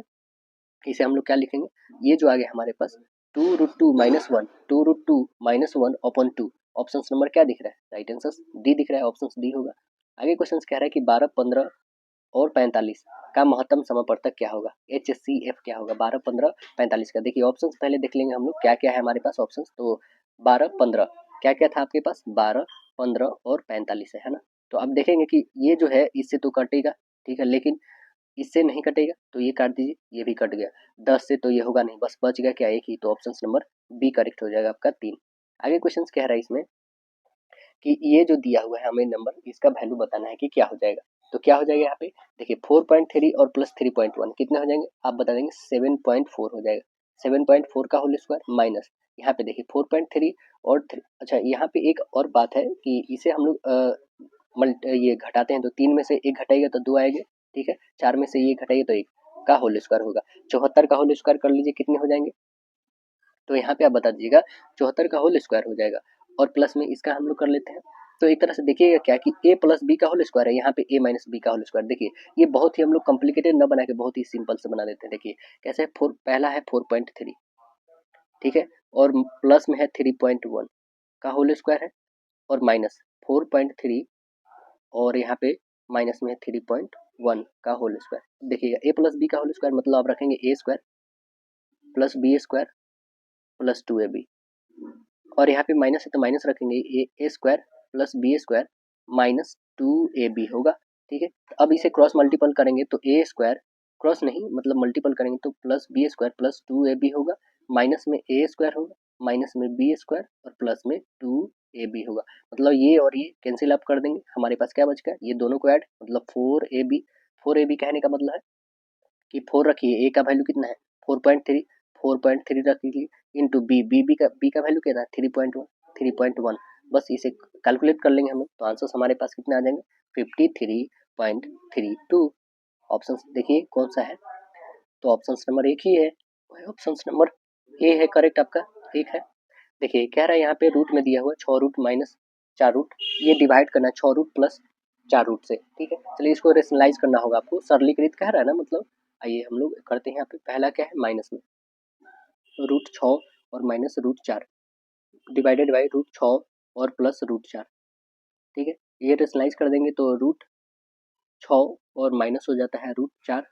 इसे हम लोग क्या लिखेंगे, ये जो आ गया हमारे पास 2√2 माइनस 1, 2√2 माइनस 1/2, ऑप्शन नंबर क्या दिख रहा है राइट आंसर डी दिख रहा है, ऑप्शन डी होगा। आगे क्वेश्चन कह रहा है कि 12, 15 और 45 का महत्तम समापवर्तक क्या होगा, HCF क्या होगा 12, 15, 45 का। देखिए ऑप्शन पहले देख लेंगे हम लोग क्या क्या है हमारे पास ऑप्शन, तो 12, 15 क्या क्या था आपके पास, 12, 15 और 45 है ना। तो आप देखेंगे कि ये जो है इससे तो कटेगा, ठीक है, लेकिन इससे नहीं कटेगा तो ये काट दीजिए, ये भी कट गया। 10 से तो ये होगा नहीं, बस बच गया क्या, एक ही, तो ऑप्शन नंबर बी करेक्ट हो जाएगा आपका 3। आगे क्वेश्चन कह रहा है इसमें कि ये जो दिया हुआ है हमें नंबर, इसका वैल्यू बताना है कि क्या हो जाएगा। तो क्या हो जाएगा यहाँ पे, देखिए 4.3 और प्लस 3.1 कितने हो जाएंगे, आप बता देंगे 7.4 हो जाएगा। 7.4 का होल स्क्वायर माइनस, यहाँ पे देखिए 4.3 और अच्छा यहाँ पे एक और बात है कि इसे हम लोग ये घटाते हैं तो 3 में से 1 घटाएगा तो 2 आएंगे, ठीक है, 4 में से ये घटाइए तो 1 का होल स्क्वायर होगा। 74 का होल स्क्वायर कर लीजिए, कितने हो जाएंगे, तो यहाँ पे आप बता दीजिएगा 74 का होल स्क्वायर हो जाएगा। और प्लस में इसका हम लोग कर लेते हैं, तो एक तरह से देखिएगा क्या कि a प्लस बी का होल स्क्वायर है, यहाँ पे a माइनस बी का होल स्क्वायर। देखिए ये बहुत ही हम लोग कॉम्प्लिकेटेड न बना के बहुत ही सिंपल से बना देते हैं। देखिए कैसे है, पहला है 4.3, ठीक है, और प्लस में है 3.1 का होल स्क्वायर है, और माइनस 4.3 और यहाँ पे माइनस में है 3.1 का होल स्क्वायर। देखिएगा a प्लस बी का होल स्क्वायर मतलब आप रखेंगे a square plus B square plus 2ab, और यहाँ पे माइनस है तो माइनस रखेंगे, A square plus B square minus 2ab होगा, ठीक है। अब इसे क्रॉस मल्टीपल करेंगे तो ए स्क्वायर, क्रॉस नहीं मतलब मल्टीपल करेंगे तो plus B square plus 2ab होगा, माइनस में ए स्क्वायर होगा, माइनस में बी स्क्वायर और प्लस में 2ab होगा। मतलब ये और ये कैंसिल आप कर देंगे, हमारे पास क्या बच गया, ये दोनों को ऐड मतलब 4ab। 4ab कहने का मतलब है कि 4 रखिए, ए का वैल्यू कितना है 4.3, 4.3 रखिए इंटू बी का वैल्यू क्या था 3.1, 3.1, बस इसे कैलकुलेट कर लेंगे हम लोग तो आंसर हमारे पास कितने आ जाएंगे 53.32। ऑप्शन देखिए कौन सा है, तो ऑप्शन नंबर एक ही है, ऑप्शन नंबर ए है करेक्ट आपका, ठीक है। देखिए कह रहा है यहाँ पे रूट में दिया हुआ 6 रूट माइनस 4 रूट, ये डिवाइड करना है 6 रूट प्लस 4 रूट से, ठीक है। चलिए इसको रेशनलाइज करना होगा आपको, सरलीकृत कह रहा है ना मतलब, आइए हम लोग करते हैं। यहाँ पे पहला क्या है माइनस में रूट 6 और minus root 4 divided by root 6 और प्लस रूट 4, ठीक है। ये रेशनलाइज कर देंगे तो रूट 6 और माइनस हो जाता है रूट 4,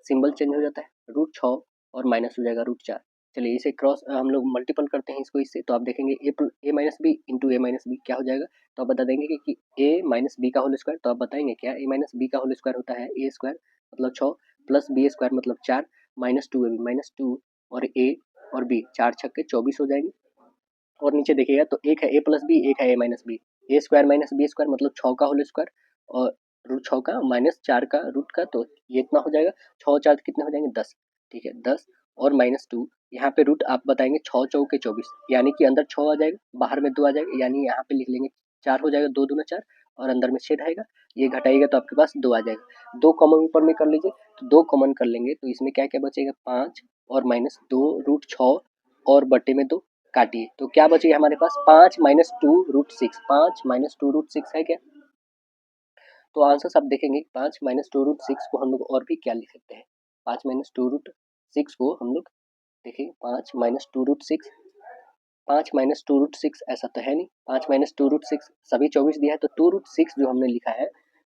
सिंबल चेंज हो जाता है, रूट 6 और माइनस हो जाएगा रूट 4। चलिए इसे क्रॉस हम लोग मल्टीपल करते हैं इसको इससे, तो आप देखेंगे ए माइनस बी इंटू ए माइनस बी क्या हो जाएगा, तो आप बता देंगे कि ए माइनस बी का होल स्क्वायर, तो आप बताएंगे क्या ए माइनस बी का होल स्क्वायर होता है ए स्क्वायर मतलब 6 प्लस बी स्क्वायर मतलब 4 माइनस 2ab माइनस 2 और ए और बी 4 छक्के 24 हो जाएंगे। और नीचे देखिएगा तो एक है ए प्लस बी, एक है ए माइनस बी, ए स्क्वायर माइनस बी स्क्वायर मतलब 6 का होल स्क्वायर और रूट 6 का माइनस 4 का रूट का, तो ये इतना हो जाएगा 6 4 कितने हो जाएंगे 10, ठीक है 10 और माइनस 2, यहाँ पे रूट आप बताएंगे 6 चौके 24 यानी कि अंदर 6 आ जाएगा बाहर में 2 आ जाएगा, यानी यहाँ पे लिख लेंगे 4 हो जाएगा, 2 दूना 4 और अंदर में 6 रहेगा, ये घटाइएगा तो आपके पास 2 आ जाएगा। 2 कॉमन ऊपर में कर लीजिए, तो 2 कॉमन कर लेंगे तो इसमें क्या क्या बचेगा 5 और माइनस 2 रूट 6 और बटे में 2 काटिए, तो क्या बचेगा हमारे पास 5 माइनस 2 रूट 6, 5 माइनस 2 रूट 6 है क्या, तो आंसर आप देखेंगे 5 माइनस 2 रूट 6 को हम लोग और भी क्या लिख सकते हैं, 5 माइनस 2 रूट 6 को हम लोग देखिए 5 माइनस 2 रूट 6, 5 माइनस 2 रूट 6 ऐसा तो है नहीं, 5 माइनस 2 रूट 6 सभी 24 दिया है तो 2 रूट 6 जो हमने लिखा है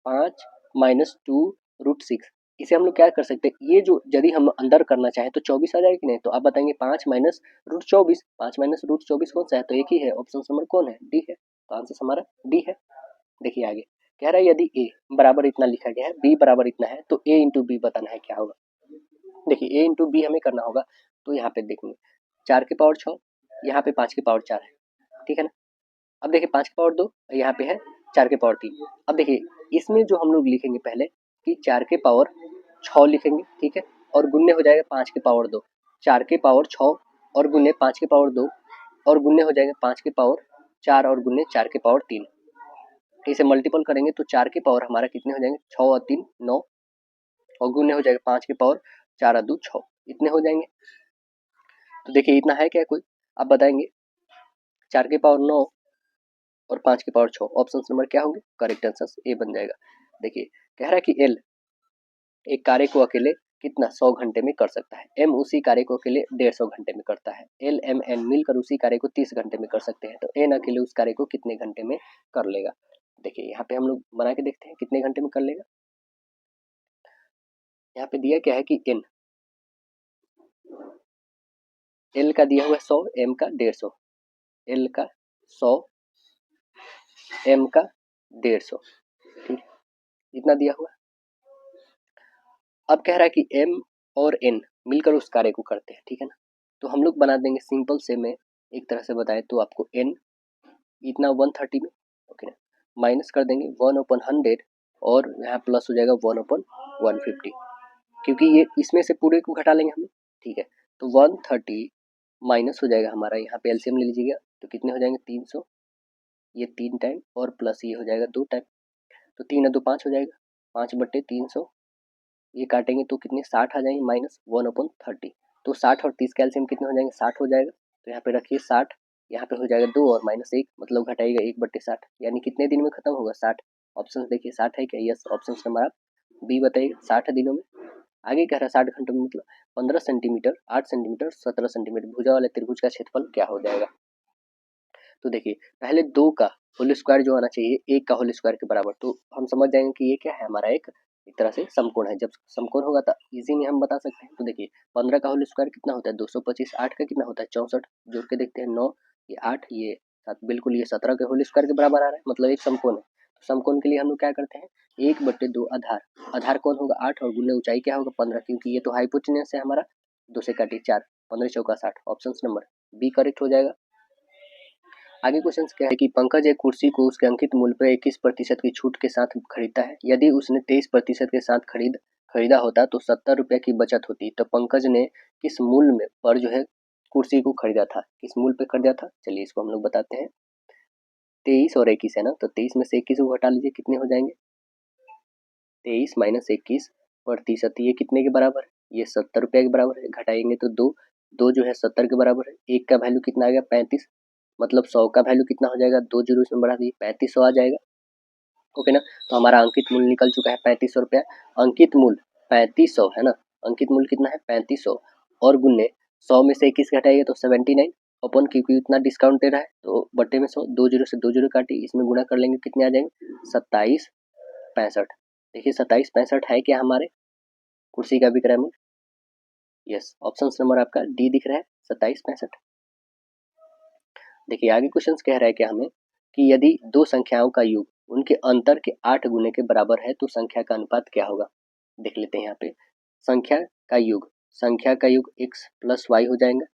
5 माइनस 2 रूट 6, इसे हम लोग क्या कर सकते हैं, ये जो यदि हम अंदर करना चाहें तो 24 आ जाएगा कि नहीं, तो आप बताएंगे 5 माइनस रूट 24, 5 माइनस रूट 24 कौन सा है, तो एक ही है, ऑप्शन नंबर कौन है डी है, तो आंसर हमारा डी है। देखिए आगे कह रहा है यदि ए बराबर इतना लिखा गया है बी बराबर इतना है तो ए इंटू बी बताना है क्या होगा। देखिए ए इंटू बी हमें करना होगा, तो यहाँ पे देखेंगे 4 के पावर 6, यहाँ पे 5 के पावर 4 है, ठीक है ना। अब देखिए 5 के पावर 2 यहाँ पे है 4 के पावर 3। अब देखिए इसमें जो हम लोग लिखेंगे पहले कि 4 के पावर 6 लिखेंगे, ठीक है, और गुन्ने हो जाएगा 5 के पावर 2, 4 के पावर 6 और गुन्ने 5 के पावर 2 और गुन्ने हो जाएगा 5 के पावर 4 और गुन्ने 4 के पावर 3, इसे मल्टीपल करेंगे तो 4 के पावर हमारा कितने हो जाएंगे 6 और 3 9 और गुने हो जाएगा 5 के पावर 4 और 2 6, इतने हो जाएंगे। तो देखिए इतना है क्या कोई, आप बताएंगे 4 के पावर 9 और 5 के पावर 6, ऑप्शन नंबर क्या होंगे, करेक्ट आंसर ए बन जाएगा। देखिए कह रहा है कि एल एक कार्य को अकेले कितना 100 घंटे में कर सकता है, एम उसी कार्य को अकेले 150 घंटे में करता है, एल एम एन मिलकर उसी कार्य को 30 घंटे में कर सकते हैं, तो एन अकेले उस कार्य को कितने घंटे में कर लेगा। देखिए यहाँ पे हम लोग बना के देखते हैं कितने घंटे में कर लेगा। यहाँ पे दिया क्या है कि एन, एल का दिया हुआ है 100, एम का 150, एल का 100 m का 150, ठीक, इतना दिया हुआ। अब कह रहा है कि m और n मिलकर उस कार्य को करते हैं, ठीक है ना। तो हम लोग बना देंगे सिंपल से, मैं एक तरह से बताएं तो आपको n इतना 130 में, ओके ना, माइनस कर देंगे 1/100 और यहाँ प्लस हो जाएगा 1/150, क्योंकि ये इसमें से पूरे को घटा लेंगे हम, ठीक है। तो 130 माइनस हो जाएगा हमारा, यहाँ पे एलसीएम ले लीजिएगा तो कितने हो जाएंगे 300, ये 3 टाइम और प्लस ये हो जाएगा 2 टाइम, तो 3 और 2 5 हो जाएगा, 5/300, ये काटेंगे तो कितने 60 आ जाएंगे माइनस 1/30, तो 60 और 30 का एलसीएम कितने हो जाएंगे 60 हो जाएगा। तो यहाँ पे रखिए 60, यहाँ पे हो जाएगा 2 और -1 मतलब घटाएगा 1/60, यानी कितने दिन में खत्म होगा 60। ऑप्शन देखिए 60 है क्या, यस, ऑप्शन नंबर आप बी बताइएगा 60 दिनों में। आगे कह रहा है 60 घंटों में मतलब 15 सेंटीमीटर, 8 सेंटीमीटर, 17 सेंटीमीटर भुजा वाले त्रिभुज का क्षेत्रफल क्या हो जाएगा। तो देखिए पहले 2 का होल स्क्वायर जो आना चाहिए 1 का होल स्क्वायर के बराबर, तो हम समझ जाएंगे कि ये क्या है हमारा एक तरह से समकोण है। जब समकोण होगा तो इजी में हम बता सकते हैं। तो देखिए 15 का होल स्क्वायर कितना होता है 225, 8 का कितना होता है 64, जोड़ के देखते हैं 9, ये 8, ये 7, बिल्कुल ये 17 के होल स्क्वायर के बराबर आ रहा है, मतलब एक समकोण है। तो समकोण के लिए हम लोग क्या करते हैं 1/2 आधार, आधार कौन होगा 8 और गुने ऊंचाई क्या होगा 15, क्योंकि ये तो हाइपोटेन्यूस है हमारा, 2 से काटिए 4, 15 चौका 60, ऑप्शन नंबर बी करेक्ट हो जाएगा। आगे क्वेश्चन क्या है कि पंकज एक कुर्सी को उसके अंकित मूल्य पर 21% की छूट के साथ खरीदता है। यदि उसने 23% के साथ खरीदा होता तो 70 रुपये की बचत होती। तो पंकज ने किस मूल्य में पर जो है कुर्सी को खरीदा था, किस मूल्य पे खरीदा था, चलिए इसको हम लोग बताते हैं। 23 और 21 है ना, तो 23 में से 21 को घटा लीजिए, कितने हो जाएंगे 23 - 21%, ये कितने के बराबर है, ये 70 रुपये के बराबर है। घटाएंगे तो 2 जो है 70 के बराबर है, 1 का वैल्यू कितना आ गया 35, मतलब 100 का वैल्यू कितना हो जाएगा, 2 जीरो इसमें बढ़ा दिए 3500 आ जाएगा, ओके ना। तो हमारा अंकित मूल्य निकल चुका है 3500 रुपया। अंकित मूल्य 3500 है ना, अंकित मूल्य कितना है 3500 और गुने 100 में से 21 घटाइए तो 79 अपन, क्योंकि इतना डिस्काउंट दे रहा है तो बट्टे में 100, 2 जीरो से 2 जीरो काटी, इसमें गुणा कर लेंगे कितने आ जाएंगे 2765। देखिए 2765 है क्या हमारे कुर्सी का विक्रय मूल्य, यस, ऑप्शन नंबर आपका डी दिख रहा है 2765। देखिए आगे क्वेश्चन कह रहा है कि हमें कि यदि दो संख्याओं का योग उनके अंतर के 8 गुने के बराबर है तो संख्या का अनुपात क्या होगा। देख लेते हैं यहाँ पे संख्या का योग x प्लस वाई हो जाएगा,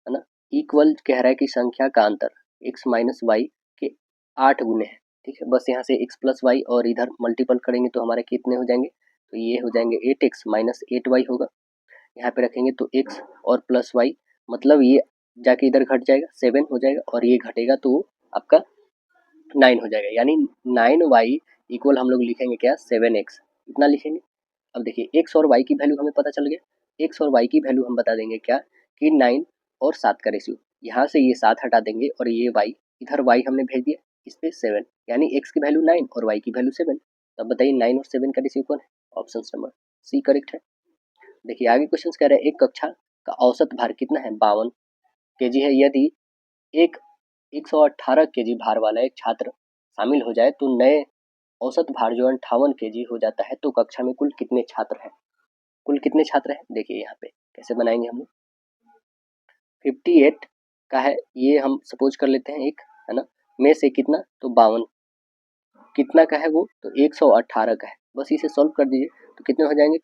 है ना, इक्वल कह रहा है कि संख्या का अंतर x माइनस वाई के 8 गुने है, ठीक है। बस यहाँ से x प्लस वाई और इधर मल्टीपल करेंगे तो हमारे कितने हो जाएंगे, तो ये हो जाएंगे 8x माइनस 8y होगा। यहाँ पे रखेंगे तो x और प्लस वाई, मतलब ये जाके इधर घट जाएगा 7 हो जाएगा और ये घटेगा तो आपका 9 हो जाएगा, यानी 9y इक्वल हम लोग लिखेंगे क्या 7x, इतना लिखेंगे। अब देखिए x और y की वैल्यू हमें पता चल गया, x और y की वैल्यू हम बता देंगे क्या कि 9 और 7 का रेशियो, यहाँ से ये 7 हटा देंगे और ये y, इधर y हमने भेज दिया इस पे 7, यानी x की वैल्यू 9 और y की वैल्यू 7। तब बताइए 9 और 7 का रेशियो कौन है, ऑप्शन नंबर सी करेक्ट है। देखिए आगे क्वेश्चन कह रहे हैं एक कक्षा का औसत भार कितना है 52 केजी है। यदि एक 118 केजी भार वाला एक छात्र शामिल हो जाए तो नए औसत भार जो 58 केजी हो जाता है, तो कक्षा में कुल कितने छात्र हैं, कुल कितने छात्र हैं। देखिए यहाँ पे कैसे बनाएंगे हम लोग, 58 का है ये, हम सपोज कर लेते हैं एक, है ना, में से कितना तो 52 कितना का है वो तो 118 का है, बस इसे सॉल्व कर दीजिए तो कितने हो जाएंगे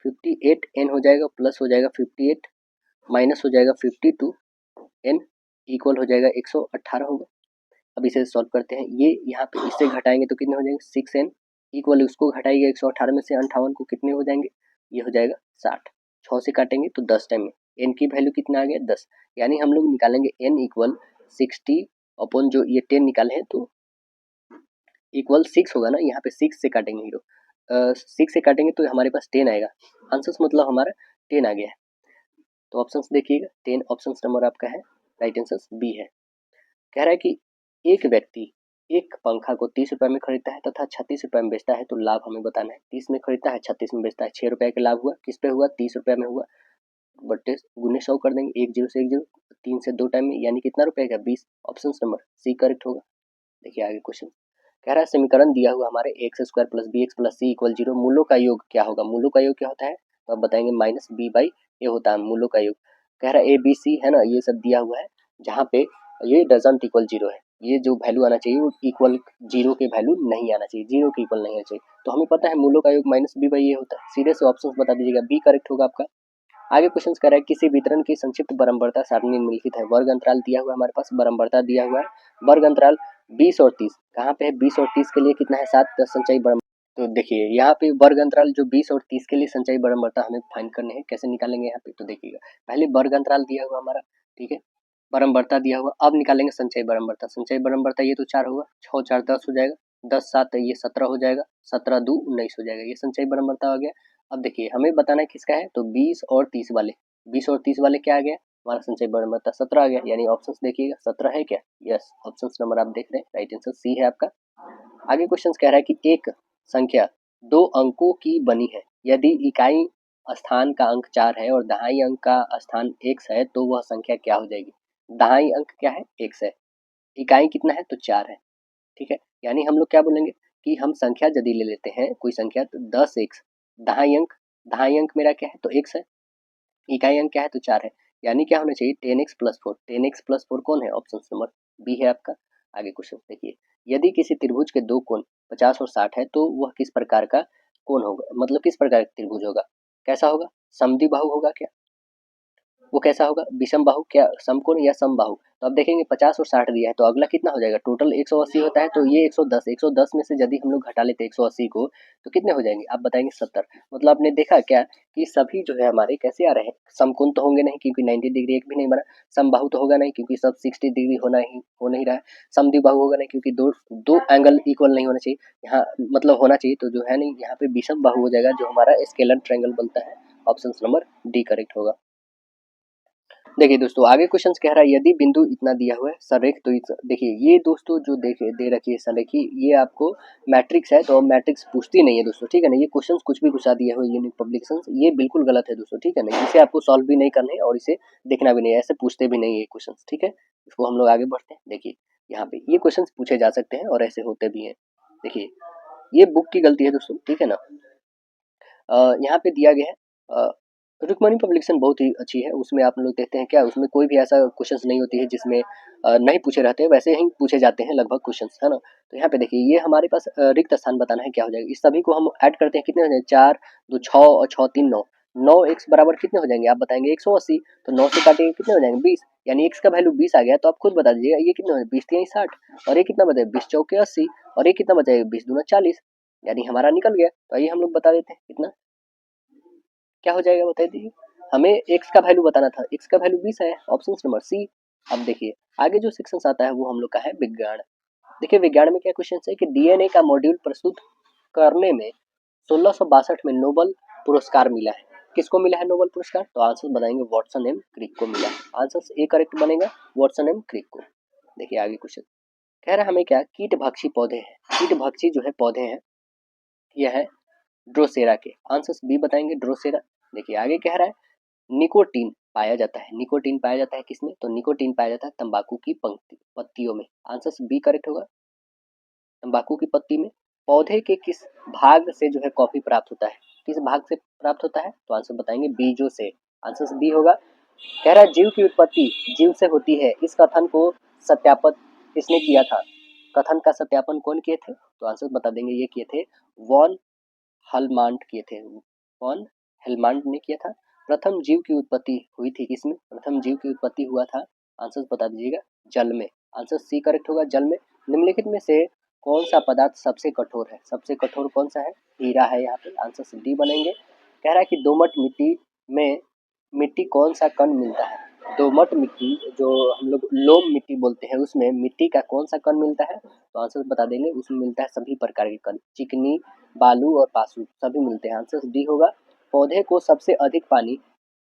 58 एन हो जाएगा, प्लस हो जाएगा 58 माइनस हो जाएगा 52 एन इक्वल हो जाएगा 118 होगा। अब इसे सॉल्व करते हैं, ये यहाँ पे इससे घटाएंगे तो कितने हो जाएंगे 6n इक्वल, उसको घटाइएगा 118 में से 58 को, कितने हो जाएंगे ये हो जाएगा 60, 6 से काटेंगे तो 10 टाइम में n की वैल्यू कितना आ गया 10, यानी हम लोग निकालेंगे n इक्वल 60 अपॉन जो ये 10 निकाले हैं तो इक्वल 6 होगा ना, यहाँ पे 6 से काटेंगे हीरो, 6 से काटेंगे तो हमारे पास 10 आएगा, आंसर मतलब हमारा 10 आ गया है। तो ऑप्शन देखिएगा 10 ऑप्शन नंबर आपका है, राइट आंसर बी है। कह रहा है कि एक व्यक्ति एक पंखा को 30 रुपए में खरीदता है तथा 36 रुपए में बेचता है, तो लाभ हमें बताना है। 30 में खरीदता है 36 में बेचता है, 6 रुपए का लाभ हुआ, किस पे हुआ 30 रुपए में हुआ, बट्टे गुने 100 कर देंगे, 1 जीरो से 1 जीरो, 3 से 2 टाइम में, यानी कितना रुपए का 20, ऑप्शन नंबर सी करेक्ट होगा। देखिए आगे क्वेश्चन कह रहा है समीकरण दिया हुआ हमारे X square plus B X plus C equal 0, मूलों का योग क्या होगा, मूलों का योग क्या होता है तो आप बताएंगे माइनस बी बाई ए होता है मूलों का योग। कह रहा है ए बी सी है ना, ये सब दिया हुआ है, जहाँ पे ये डजंट इक्वल 0 है, ये जो वैल्यू आना चाहिए वो इक्वल जीरो के वैल्यू नहीं आना चाहिए, जीरो के इक्वल नहीं आना चाहिए। तो हमें पता है मूलों का योग माइनस बी बाई ए होता है, सीधे से ऑप्शन बता दीजिएगा, बी करेक्ट होगा आपका। आगे क्वेश्चन कह रहा है किसी वितरण की संक्षिप्त बारंबारता सारणी निम्नलिखित है। वर्ग अंतराल दिया हुआ है हमारे पास, बारंबारता दिया हुआ है, वर्ग अंतराल 20 और 30 कहाँ पे है, 20 और 30 के लिए कितना है 7 संचयी बारंबारता। तो देखिए यहाँ पे वर्ग अंतराल जो 20 और 30 के लिए संचयी बारंबारता हमें फाइंड करने हैं, कैसे निकालेंगे यहाँ पे, तो देखिएगा पहले वर्ग अंतराल दिया हुआ हमारा, ठीक है, बारंबारता दिया हुआ, अब निकालेंगे संचयी बारंबारता। संचयी बारंबारता ये तो 4 होगा, 6 4 10 हो जाएगा, 10 7 ये 17 हो जाएगा, 17 2 19 हो जाएगा, ये संचयी बारंबारता आ गया। अब देखिए हमें बताना है किसका है, तो 20 और 30 वाले, 20 और 30 वाले क्या आ गया, हमारा संचयी बारंबारता 17 आ गया, यानी ऑप्शन देखिएगा 17 है क्या, यस, ऑप्शन नंबर आप देख रहे हैं, राइट आंसर सी है आपका। आगे क्वेश्चन कह रहा है कि एक संख्या 2 अंकों की बनी है, यदि इकाई स्थान का अंक 4 है और दहाई अंक का स्थान x है तो वह संख्या क्या हो जाएगी। दहाई अंक क्या है, x है, इकाई कितना है तो 4 है, ठीक है, यानी हम लोग क्या बोलेंगे कि हम संख्या यदि ले लेते हैं कोई संख्या तो 10x, दहाई अंक मेरा क्या है तो x है, इकाई अंक क्या है तो 4 है, यानी क्या होना चाहिए 10x प्लस 4, 10x प्लस 4 कौन है, ऑप्शन नंबर बी है आपका। आगे क्वेश्चन देखिए, यदि किसी त्रिभुज के दो कोण 50 और 60 है तो वह किस प्रकार का कोण होगा, मतलब किस प्रकार का त्रिभुज होगा, कैसा होगा, समद्विबाहु होगा क्या, वो कैसा होगा, विषम बाहु क्या, समकोण या समबाहु। तो अब देखेंगे 50 और 60 दिया है तो अगला कितना हो जाएगा, टोटल 180 होता है, तो ये 110, 110 में से यदि हम लोग घटा लेते हैं 180 को तो कितने हो जाएंगे, आप बताएंगे 70। मतलब आपने देखा क्या कि सभी जो है हमारे कैसे आ रहे हैं, समकोण तो होंगे नहीं क्योंकि 90 डिग्री एक भी नहीं बना, समबाहु तो होगा नहीं क्योंकि सब 60 डिग्री हो नहीं रहा है, समद्विबाहु होगा नहीं क्योंकि दो दो एंगल इक्वल नहीं होना चाहिए, यहाँ मतलब होना चाहिए तो जो है नहीं, यहाँ पे विषम बाहु हो जाएगा जो हमारा स्केलर ट्रायंगल बनता है, ऑप्शन नंबर डी करेक्ट होगा। देखिए दोस्तों आगे क्वेश्चन कह रहा है यदि बिंदु इतना दिया हुआ है संरेख तो देखिए ये दोस्तों जो देखे दे रखी है संरेखी, ये आपको मैट्रिक्स है तो मैट्रिक्स पूछती नहीं है दोस्तों, ठीक है ना, ये क्वेश्चन कुछ भी घुसा दिया हुआ यूनिक पब्लिकेशन, ये बिल्कुल गलत है दोस्तों, ठीक है ना, इसे आपको सॉल्व भी नहीं करना है और इसे देखना भी नहीं है, ऐसे पूछते भी नहीं है क्वेश्चन, ठीक है, इसको हम लोग आगे बढ़ते हैं। देखिए यहाँ पे ये क्वेश्चन पूछे जा सकते हैं और ऐसे होते भी हैं, देखिए ये बुक की गलती है दोस्तों, ठीक है ना, यहाँ पे दिया गया है रुक्मणी पब्लिकेशन बहुत ही अच्छी है, उसमें आप लोग देखते हैं क्या उसमें कोई भी ऐसा क्वेश्चंस नहीं होती है जिसमें नहीं पूछे रहते हैं, वैसे ही पूछे जाते हैं लगभग क्वेश्चंस, है ना। तो यहाँ पे देखिए ये हमारे पास रिक्त स्थान बताना है क्या हो जाएगा, इस सभी को हम ऐड करते हैं कितने हो जाएंगे, 4 2 6 और 6 3 9, 9 x बराबर कितने हो जाएंगे आप बताएंगे 180, तो 9 से काटेंगे कितने हो जाएंगे 20, यानी x का वैल्यू 20 आ गया, तो आप खुद बता दीजिएगा ये कितना हो 20 3 60 और ये कितना बचा 20 चौके 80 और ये कितना बचाएगा 20 दूना 40, यानी हमारा निकल गया। तो आइए हम लोग बता देते हैं कितना क्या हो जाएगा बता दीजिए, हमें x का वैल्यू बताना था, x का वैल्यू 20 है, ऑप्शन नंबर सी। अब देखिए आगे जो सेक्शन आता है वो हम लोग का है विज्ञान। देखिए विज्ञान में क्या क्वेश्चन है कि डीएनए का मॉड्यूल प्रस्तुत करने में 1662 में नोबल पुरस्कार मिला है, किसको मिला है नोबल पुरस्कार, तो आंसर बताएंगे वाटसन एम क्रिक को मिला है, आंसर ए करेक्ट बनेगा वाटसन एम क्रिक को। देखिए आगे क्वेश्चन कह रहा है हमें क्या कीट भक्षी पौधे हैं, कीट भक्षी जो है पौधे हैं यह है ड्रोसेरा के, आंसर बी बताएंगे ड्रोसेरा। देखिए आगे कह रहा है निकोटीन पाया जाता है, निकोटीन पाया जाता है किसमें, तो निकोटीन पाया जाता है तंबाकू की पत्तियों में, आंसर बी करेक्ट होगा, तंबाकू की पत्ती में। पौधे के किस भाग से जो है कॉफी प्राप्त होता है, किस भाग से प्राप्त होता है, तो आंसर बताएंगे बीजों से, आंसर बी होगा। कह रहा है जीव की उत्पत्ति जीव से होती है, इस कथन को सत्यापित किसने किया था, कथन का सत्यापन कौन किए थे, तो आंसर बता देंगे ये किए थे वॉन हलमांड किए थे, वॉन हेलमांड ने किया था। प्रथम जीव की उत्पत्ति हुई थी किसमें, प्रथम जीव की उत्पत्ति हुआ था, आंसर बता दीजिएगा जल में, आंसर सी करेक्ट होगा जल में। निम्नलिखित में से कौन सा पदार्थ सबसे कठोर है, सबसे कठोर कौन सा है, हीरा है यहाँ पे, आंसर डी बनेंगे। कह रहा है कि दोमट मिट्टी में मिट्टी कौन सा कण मिलता है, दोमट मिट्टी जो हम लोग लोम मिट्टी बोलते हैं उसमें मिट्टी का कौन सा कण मिलता है, तो आंसर बता देंगे उसमें मिलता है सभी प्रकार के कण, चिकनी बालू और पासु सभी मिलते हैं, आंसर डी होगा। पौधे को सबसे अधिक पानी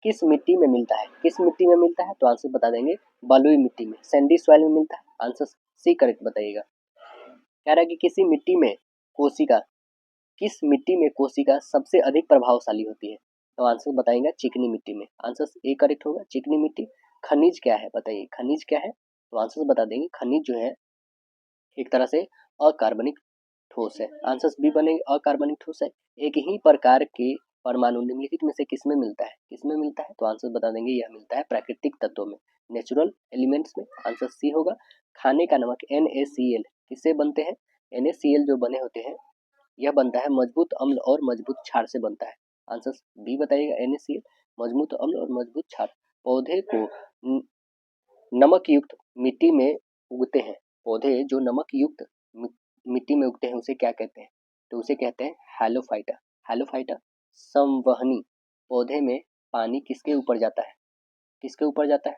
किस मिट्टी में मिलता है, किस मिट्टी में मिलता है, तो आंसर बता देंगे बलुई मिट्टी में, सैंडी सॉइल में मिलता है, आंसर सी करेक्ट बताइएगा। कह रहा है कि किसी मिट्टी में कोशिका, किस मिट्टी में कोशिका सबसे अधिक प्रभावशाली होती है, तो आंसर बताएंगे चिकनी मिट्टी में, आंसर ए करेक्ट होगा चिकनी मिट्टी। खनिज क्या है बताइए, खनिज क्या है, तो आंसर बता देंगे खनिज जो है एक तरह से अकार्बनिक ठोस है, आंसर बी बनेगा अकार्बनिक ठोस है। एक ही प्रकार के परमाणु निम्नलिखित में से किसमें मिलता है? किसमें मिलता है? तो आंसर बता देंगे यह मिलता है प्राकृतिक तत्वों में, नेचुरल एलिमेंट्स में। आंसर सी होगा। खाने का नमक NaCl किससे बनते हैं? NaCl जो बने होते हैं यह बनता है मजबूत अम्ल और मजबूत क्षार से बनता है। आंसर बी बताइएगा, NaCl मजबूत अम्ल और मजबूत क्षार। पौधे को नमक युक्त मिट्टी में उगते हैं। पौधे जो नमक युक्त मिट्टी में उगते हैं उसे क्या कहते हैं? तो उसे कहते हैं हैलोफाइटा। हैलोफाइटा। संवहनी पौधे में पानी किसके ऊपर जाता है? किसके ऊपर जाता है?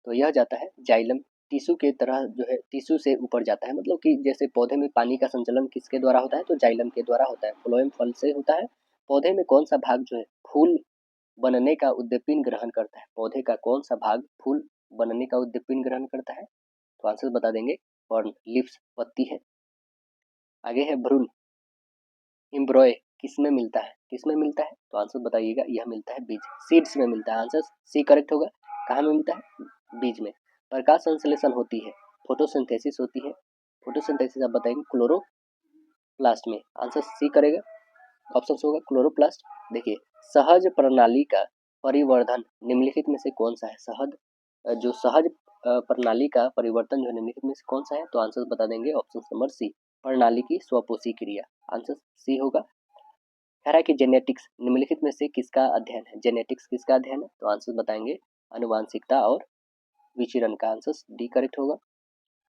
तो यह जाता है जाइलम टिश्यू के तरह, जो है टिश्यू से ऊपर जाता है। मतलब कि जैसे पौधे में पानी का संचलन किसके द्वारा होता है? तो जाइलम के द्वारा होता है। फ्लोएम फल से होता है। पौधे में कौन सा भाग जो है फूल बनने का उद्दीपन ग्रहण करता है? पौधे का कौन सा भाग फूल बनने का उद्दीपन ग्रहण करता है? तो आंसर बता देंगे पर्न, लिप्स पत्ती है। आगे है भ्रूण। एम्ब्रॉय किसमें मिलता है? किसमें मिलता है? तो आंसर बताइएगा, यह मिलता है बीज, सीड्स में मिलता है। आंसर सी करेक्ट होगा। कहाँ में मिलता है? बीज में। प्रकाश संश्लेषण होती है, फोटोसिंथेसिस होती है। फोटोसिंथेसिस आप बताएंगे क्लोरोप्लास्ट में। आंसर सी करेगा, ऑप्शन होगा क्लोरोप्लास्ट। देखिए, सहज प्रणाली का परिवर्धन निम्नलिखित में से कौन सा है? जो सहज प्रणाली का परिवर्तन जो निम्नलिखित में से कौन सा है? तो आंसर बता देंगे ऑप्शन नंबर सी, प्रणाली की स्वपोषी क्रिया। आंसर सी होगा। कह रहा है कि जेनेटिक्स निम्नलिखित में से किसका अध्ययन है? जेनेटिक्स किसका अध्ययन है? तो आंसर बताएंगे आनुवांशिकता और विचरण का। आंसर डी करेक्ट होगा।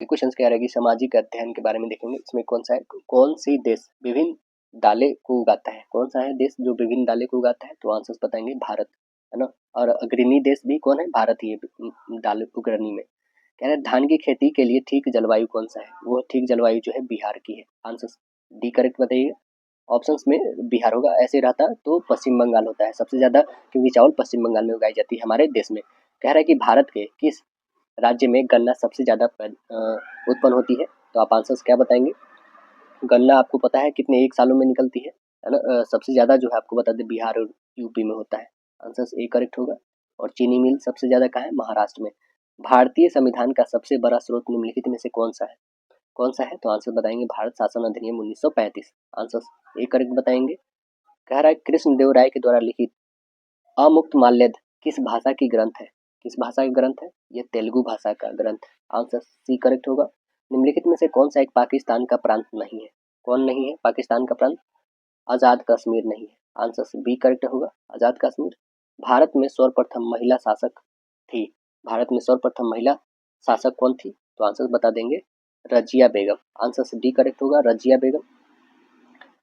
क्वेश्चन कह रहा है कि सामाजिक अध्ययन के बारे में देखेंगे। इसमें कौन सा है? कौन सी देश विभिन्न दालें को उगाता है? कौन सा है देश जो विभिन्न दालें को उगाता है? तो आंसर बताएंगे भारत, है ना। और अग्रणी देश भी कौन है? भारत ही है दाल उगरनी में। कह रहे हैं धान की खेती के लिए ठीक जलवायु कौन सा है? वो ठीक जलवायु जो है बिहार की है। आंसर डी करेक्ट बताइए। ऑप्शंस में बिहार होगा। ऐसे रहता तो पश्चिम बंगाल होता है सबसे ज्यादा, क्योंकि चावल पश्चिम बंगाल में उगाई जाती है हमारे देश में। कह रहा है कि भारत के किस राज्य में गन्ना सबसे ज्यादा उत्पन्न होती है? तो आप आंसर्स क्या बताएंगे? गन्ना आपको पता है कितने एक सालों में निकलती है ना। सबसे ज्यादा जो है आपको बता दें बिहार और यूपी में होता है। आंसर ए करेक्ट होगा। और चीनी मिल सबसे ज्यादा कहाँ है? महाराष्ट्र में। भारतीय संविधान का सबसे बड़ा स्रोत निम्नलिखित में से कौन सा है? कौन सा है? तो आंसर बताएंगे भारत शासन अधिनियम 1935। आंसर ए करेक्ट बताएंगे। कह रहा है कृष्णदेव राय के द्वारा लिखित अमुक्त माल्यद किस भाषा की ग्रंथ है? किस भाषा का ग्रंथ है? यह तेलुगु भाषा का ग्रंथ है। आंसर सी करेक्ट होगा। निम्नलिखित में से कौन सा एक पाकिस्तान का प्रांत नहीं है? कौन नहीं है पाकिस्तान का प्रांत? आजाद कश्मीर नहीं है। आंसर बी करेक्ट होगा, आजाद कश्मीर। भारत में सर्वप्रथम महिला शासक थी। भारत में सर्वप्रथम महिला शासक कौन थी? तो आंसर बता देंगे रजिया बेगम। आंसर डी करेक्ट होगा, रजिया बेगम।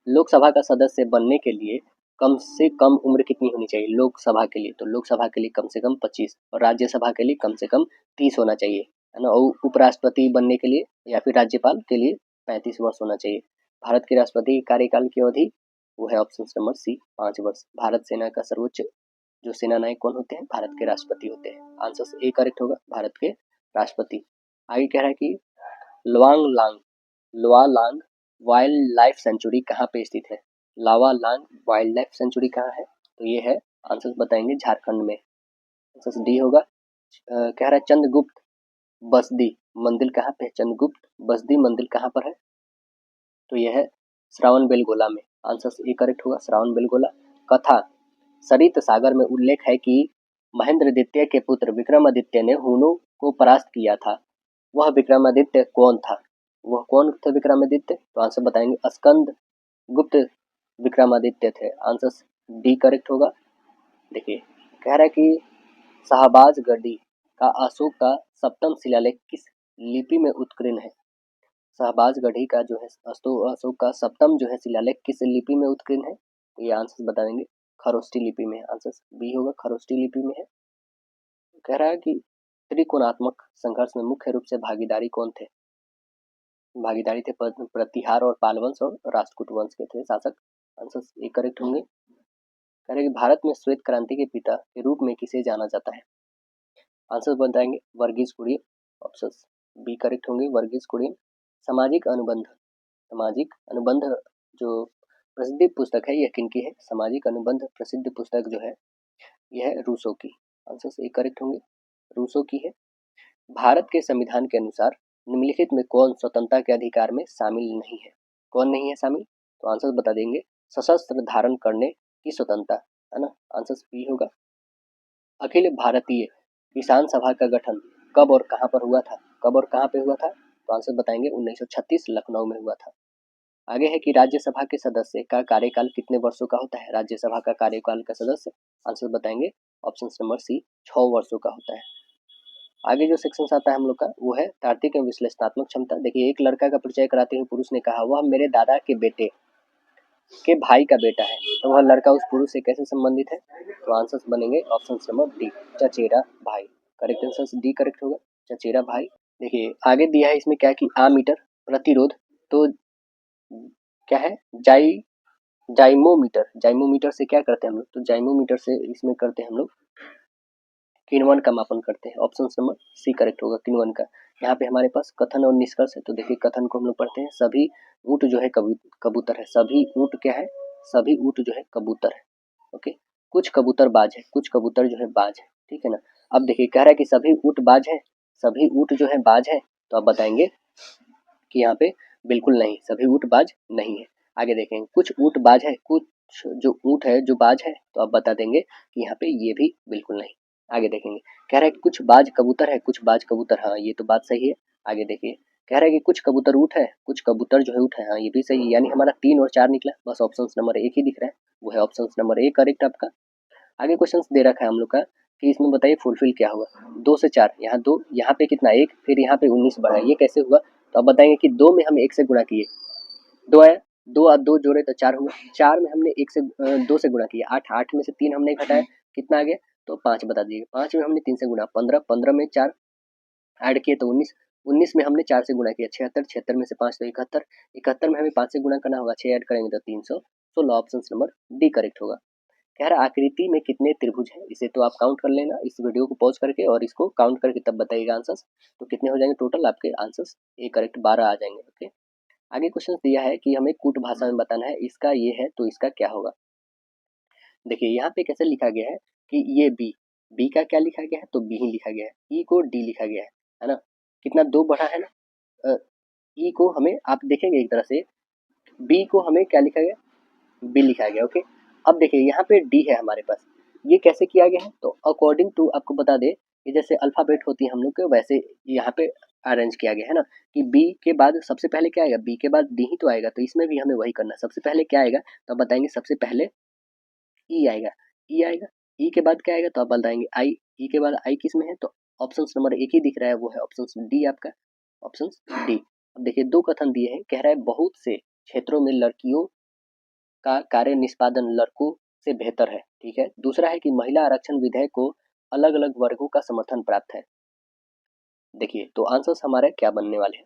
लोकसभा का सदस्य बनने के लिए कम से कम उम्र कितनी होनी चाहिए लोकसभा के लिए? तो लोकसभा के लिए कम से कम 25 और राज्यसभा के लिए कम से कम 30 होना चाहिए, है ना। और उपराष्ट्रपति बनने के लिए या फिर राज्यपाल के लिए 35 वर्ष होना चाहिए। भारत के राष्ट्रपति कार्यकाल की अवधि वो है ऑप्शन नंबर सी 5 वर्ष। भारत सेना का सर्वोच्च जो सेना नायक कौन होते हैं? भारत के राष्ट्रपति होते हैं। आंसर ए करेक्ट होगा, भारत के राष्ट्रपति। आगे कह रहा है कि लोआलांग वाइल्ड लाइफ सेंचुरी कहाँ पे स्थित है? लावालांग वाइल्ड लाइफ सेंचुरी कहाँ है? तो ये है, आंसर बताएंगे झारखंड में। आंसर डी होगा। कह रहा है चंद्रगुप्त बसदी मंदिर कहाँ पे है? चंद्रगुप्त बसदी मंदिर कहाँ पर है? तो यह है श्रावण बेलगोला में। आंसर ए करेक्ट होगा, श्रावण बेलगोला। कथा सरित सागर में उल्लेख है कि महेंद्र द्वितीय के पुत्र विक्रमादित्य ने हुनों को परास्त किया था। वह विक्रमादित्य कौन था? वह कौन थे विक्रमादित्य? तो आंसर बताएंगे स्कंद गुप्त विक्रमादित्य थे। आंसर डी करेक्ट होगा। देखिए, कह रहा है कि शाहबाज गढ़ी का अशोक का सप्तम शिलालेख किस लिपि में उत्कीर्ण है? शाहबाज गढ़ी का जो है अशोक का सप्तम जो है शिलालेख किस लिपि में उत्कीर्ण है? तो ये आंसर बता देंगे खरोष्टी लिपि में। आंसर बी होगा, खरोष्टी लिपि में है। कह रहा है कि त्रिकोणात्मक संघर्ष में मुख्य रूप से भागीदारी कौन थे? भागीदारी थे प्रतिहार और पाल वंश और राष्ट्रकूट वंश के थे शासक। आंसर ए करेक्ट होंगे। कह रहे कि भारत में श्वेत क्रांति के पिता के रूप में किसे जाना जाता है? आंसर बताएंगे Verghese Kurien. Option B correct होंगे, वर्गीज कुरियन। सामाजिक अनुबंध, सामाजिक अनुबंध जो प्रसिद्ध पुस्तक है यह किनकी है? सामाजिक अनुबंध प्रसिद्ध पुस्तक जो है यह है रूसो की। आंसर ए करेक्ट होंगे, रूसो की है। भारत के संविधान के अनुसार निम्नलिखित में कौन स्वतंत्रता के अधिकार में शामिल नहीं है? कौन नहीं है शामिल? तो आंसर बता देंगे सशस्त्र धारण करने की स्वतंत्रता, है ना, आंसर बी होगा। अखिल भारतीय किसान सभा का गठन कब और कहाँ पर हुआ था? कब और कहाँ पे हुआ था? तो आंसर बताएंगे 1936 लखनऊ में हुआ था। आगे है कि राज्यसभा के सदस्य का कार्यकाल कितने वर्षों का होता है? राज्यसभा का कार्यकाल का सदस्य, आंसर बताएंगे ऑप्शन नंबर सी 6 वर्षों का होता है। आगे जो सेक्शन आता है हम लोग का वो है तार्किक एवं विश्लेषणात्मक क्षमता। देखिए, एक लड़का का परिचय कराते हुए पुरुष ने कहा वह मेरे दादा के बेटे के भाई का बेटा है, तो वह लड़का उस पुरुष से कैसे संबंधित है? तो आंसर बनेंगे ऑप्शन नंबर डी, चचेरा भाई। करेक्ट आंसर डी करेक्ट होगा, चचेरा भाई। देखिए आगे दिया है इसमें क्या कि आमीटर प्रतिरोध, तो क्या है जाइमोमीटर। जाइमोमीटर से क्या करते हैं हम लोग? तो जाइमोमीटर से इसमें करते हैं हम लोग किण्वन का मापन करते हैं। ऑप्शन नंबर सी करेक्ट होगा, किण्वन का। यहाँ पे हमारे पास कथन और निष्कर्ष है, तो देखिए कथन को हम लोग पढ़ते हैं सभी ऊँट जो है कबूतर है। सभी ऊँट क्या है? सभी ऊँट जो है कबूतर है। ओके, कुछ कबूतर बाज है, कुछ कबूतर जो है बाज है, ठीक है ना। अब देखिए कह रहा है कि सभी ऊँट बाज है, सभी ऊँट जो है बाज है, तो आप बताएंगे कि यहाँ पे बिल्कुल नहीं, सभी ऊँट बाज नहीं है। आगे देखेंगे कुछ ऊँट बाज है, कुछ जो ऊँट है जो बाज है, तो आप बता देंगे कि यहाँ पे ये भी बिल्कुल नहीं। आगे देखेंगे कह रहा है कुछ बाज कबूतर है, कुछ बाज कबूतर, हाँ ये तो बात सही है। आगे देखिए कह रहा है कि कुछ कबूतर ऊँट है, कुछ कबूतर जो है ऊँट है, हाँ ये भी सही है। यानी हमारा 3 और 4 निकला, बस ऑप्शन नंबर 1 ही दिख रहा है, वो है ऑप्शन नंबर ए करेक्ट आपका। आगे क्वेश्चन दे रखा है हम लोग का कि इसमें बताइए फुलफिल क्या हुआ। 2 से 4, यहाँ 2, यहाँ पे कितना 1, फिर यहाँ पे 19 बढ़ा, ये कैसे हुआ? तो आप बताएंगे कि 2 में हम 1 से गुणा किए, 2 आया, 2 और 2 जोड़े तो 4 हुआ, 4 में हमने 1 से 2 से गुणा किया 8, 8 में से 3 हमने घटाया, कितना आ गया? तो 5 बता दीजिए। 5 में हमने 3 से गुणा 15, 15 में 4 ऐड किए तो 19, 19 में हमने 4 से गुणा किया 76, 76 में से 5 तो 71, 71 में हमें 5 से गुणा करना होगा, 6 ऐड करेंगे तो 316। ऑप्शन नंबर डी करेक्ट होगा। कह रहा आकृति में कितने त्रिभुज हैं? इसे तो आप काउंट कर लेना इस वीडियो को पॉज करके, और इसको काउंट करके तब बताइएगा आंसर्स। तो कितने हो जाएंगे टोटल आपके आंसर्स? ए करेक्ट 12 आ जाएंगे। ओके, आगे क्वेश्चन दिया है कि हमें कूट भाषा में बताना है, इसका ये है तो इसका क्या होगा। देखिए यहाँ पे कैसे लिखा गया है कि ये बी, बी का क्या लिखा गया है? तो बी ही लिखा गया है। ई को डी लिखा गया है ना। कितना 2 बढ़ा है ना। ई को हमें आप देखेंगे एक तरह से, बी को हमें क्या लिखा गया? बी लिखा गया। ओके, अब देखिए यहाँ पे डी है हमारे पास, ये कैसे किया गया है? तो अकॉर्डिंग टू आपको बता दे कि जैसे अल्फाबेट होती है हम लोग के, वैसे यहाँ पे अरेंज किया गया है ना, कि बी के बाद सबसे पहले क्या आएगा? बी के बाद डी ही तो आएगा, तो इसमें भी हमें वही करना है। सबसे पहले क्या आएगा? तो आप बताएंगे सबसे पहले ई आएगा, ई आएगा। ई के बाद क्या आएगा? तो आप बताएंगे आई। ई के बाद आई किस में है? तो ऑप्शन नंबर एक ही दिख रहा है, वो है ऑप्शन डी आपका, ऑप्शन डी। अब देखिए 2 कथन दिए हैं, कह रहा है बहुत से क्षेत्रों में लड़कियों का कार्य निष्पादन लड़कों से बेहतर है, ठीक है। दूसरा है कि महिला आरक्षण विधेयक को अलग अलग वर्गों का समर्थन प्राप्त है। देखिए तो आंसर्स हमारे क्या बनने वाले हैं?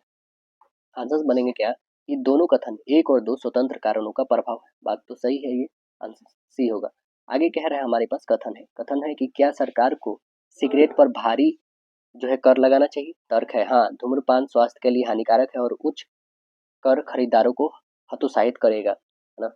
आंसर्स बनेंगे क्या कि दोनों कथन 1 और 2 स्वतंत्र कारणों का प्रभाव है। बात तो सही है, ये आंसर सी होगा। आगे कह रहा है हमारे पास कथन है कि क्या सरकार को सिगरेट पर भारी जो है कर लगाना चाहिए? तर्क है हाँ, धूम्रपान स्वास्थ्य के लिए हानिकारक है और उच्च कर खरीदारों को हतोत्साहित करेगा, है ना।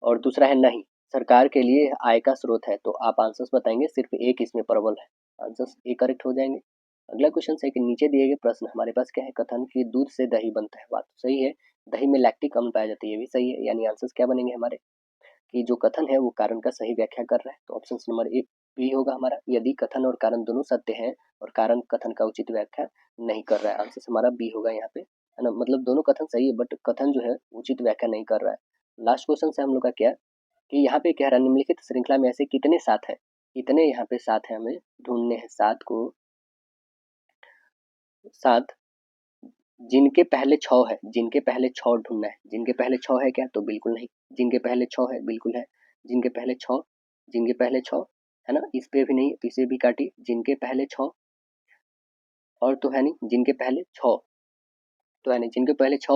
और दूसरा है नहीं, सरकार के लिए आय का स्रोत है। तो आप आंसर्स बताएंगे, सिर्फ एक इसमें प्रबल है, आंसर्स ए करेक्ट हो जाएंगे। अगला क्वेश्चन है कि नीचे दिए गए प्रश्न हमारे पास क्या है? कथन कि दूध से दही बनता है, बात तो सही है। दही में लैक्टिक अम्ल पाया जाता है, ये भी सही है। यानी आंसर्स क्या बनेंगे हमारे कि जो कथन है वो कारण का सही व्याख्या कर रहा है, तो ऑप्शन नंबर ए बी होगा हमारा। यदि कथन और कारण दोनों सत्य हैं और कारण कथन का उचित व्याख्या नहीं कर रहा है, आंसर हमारा बी होगा यहाँ पे, है ना। मतलब दोनों कथन सही है बट कथन जो है उचित व्याख्या नहीं कर रहा है। लास्ट क्वेश्चन से हम लोग का क्या कि यहाँ पे कह रहा है निम्नलिखित श्रृंखला में ऐसे कितने साथ है? कितने यहाँ पे साथ है हमें ढूंढने हैं, सात को, सात जिनके पहले 6 है, जिनके पहले 6 ढूंढना है। जिनके पहले 6 है क्या? तो बिल्कुल नहीं। जिनके पहले 6 है, बिल्कुल है। जिनके पहले 6, जिनके पहले 6, है ना, इस पे भी नहीं, इसे भी काटी। जिनके पहले 6 और तो है नहीं, जिनके पहले 6 तो है नहीं, जिनके पहले 6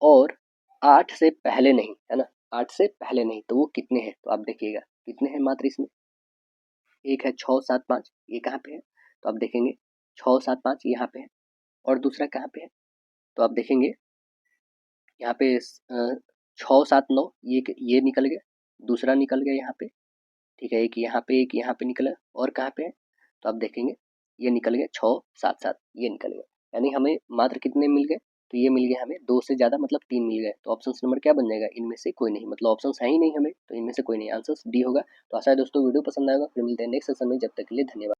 और 8 से पहले नहीं, है ना, 8 से पहले नहीं, तो वो कितने हैं? तो आप देखिएगा कितने हैं मात्र इसमें। एक है 6 7 5, ये कहाँ पे है? तो आप देखेंगे 6 7 5 यहाँ पे है, और दूसरा कहाँ पे है? तो आप देखेंगे यहाँ पे 6 7 9, ये निकल गया, दूसरा निकल गया यहाँ पे, ठीक है। एक यहाँ पे, एक यहाँ पे निकला, और कहाँ पे है? तो आप देखेंगे ये निकल गया 6 7 7, ये निकल गया। यानी हमें मात्र कितने मिल गए? तो ये मिल गया हमें 2 से ज़्यादा मतलब 3 मिल गए। तो ऑप्शन नंबर क्या बन जाएगा, इनमें से कोई नहीं, मतलब ऑप्शन है ही नहीं हमें, तो इनमें से कोई नहीं, आंसर डी होगा। तो आशा है दोस्तों वीडियो पसंद आएगा, फिर मिलते हैं नेक्स्ट सेशन में, जब तक के लिए धन्यवाद।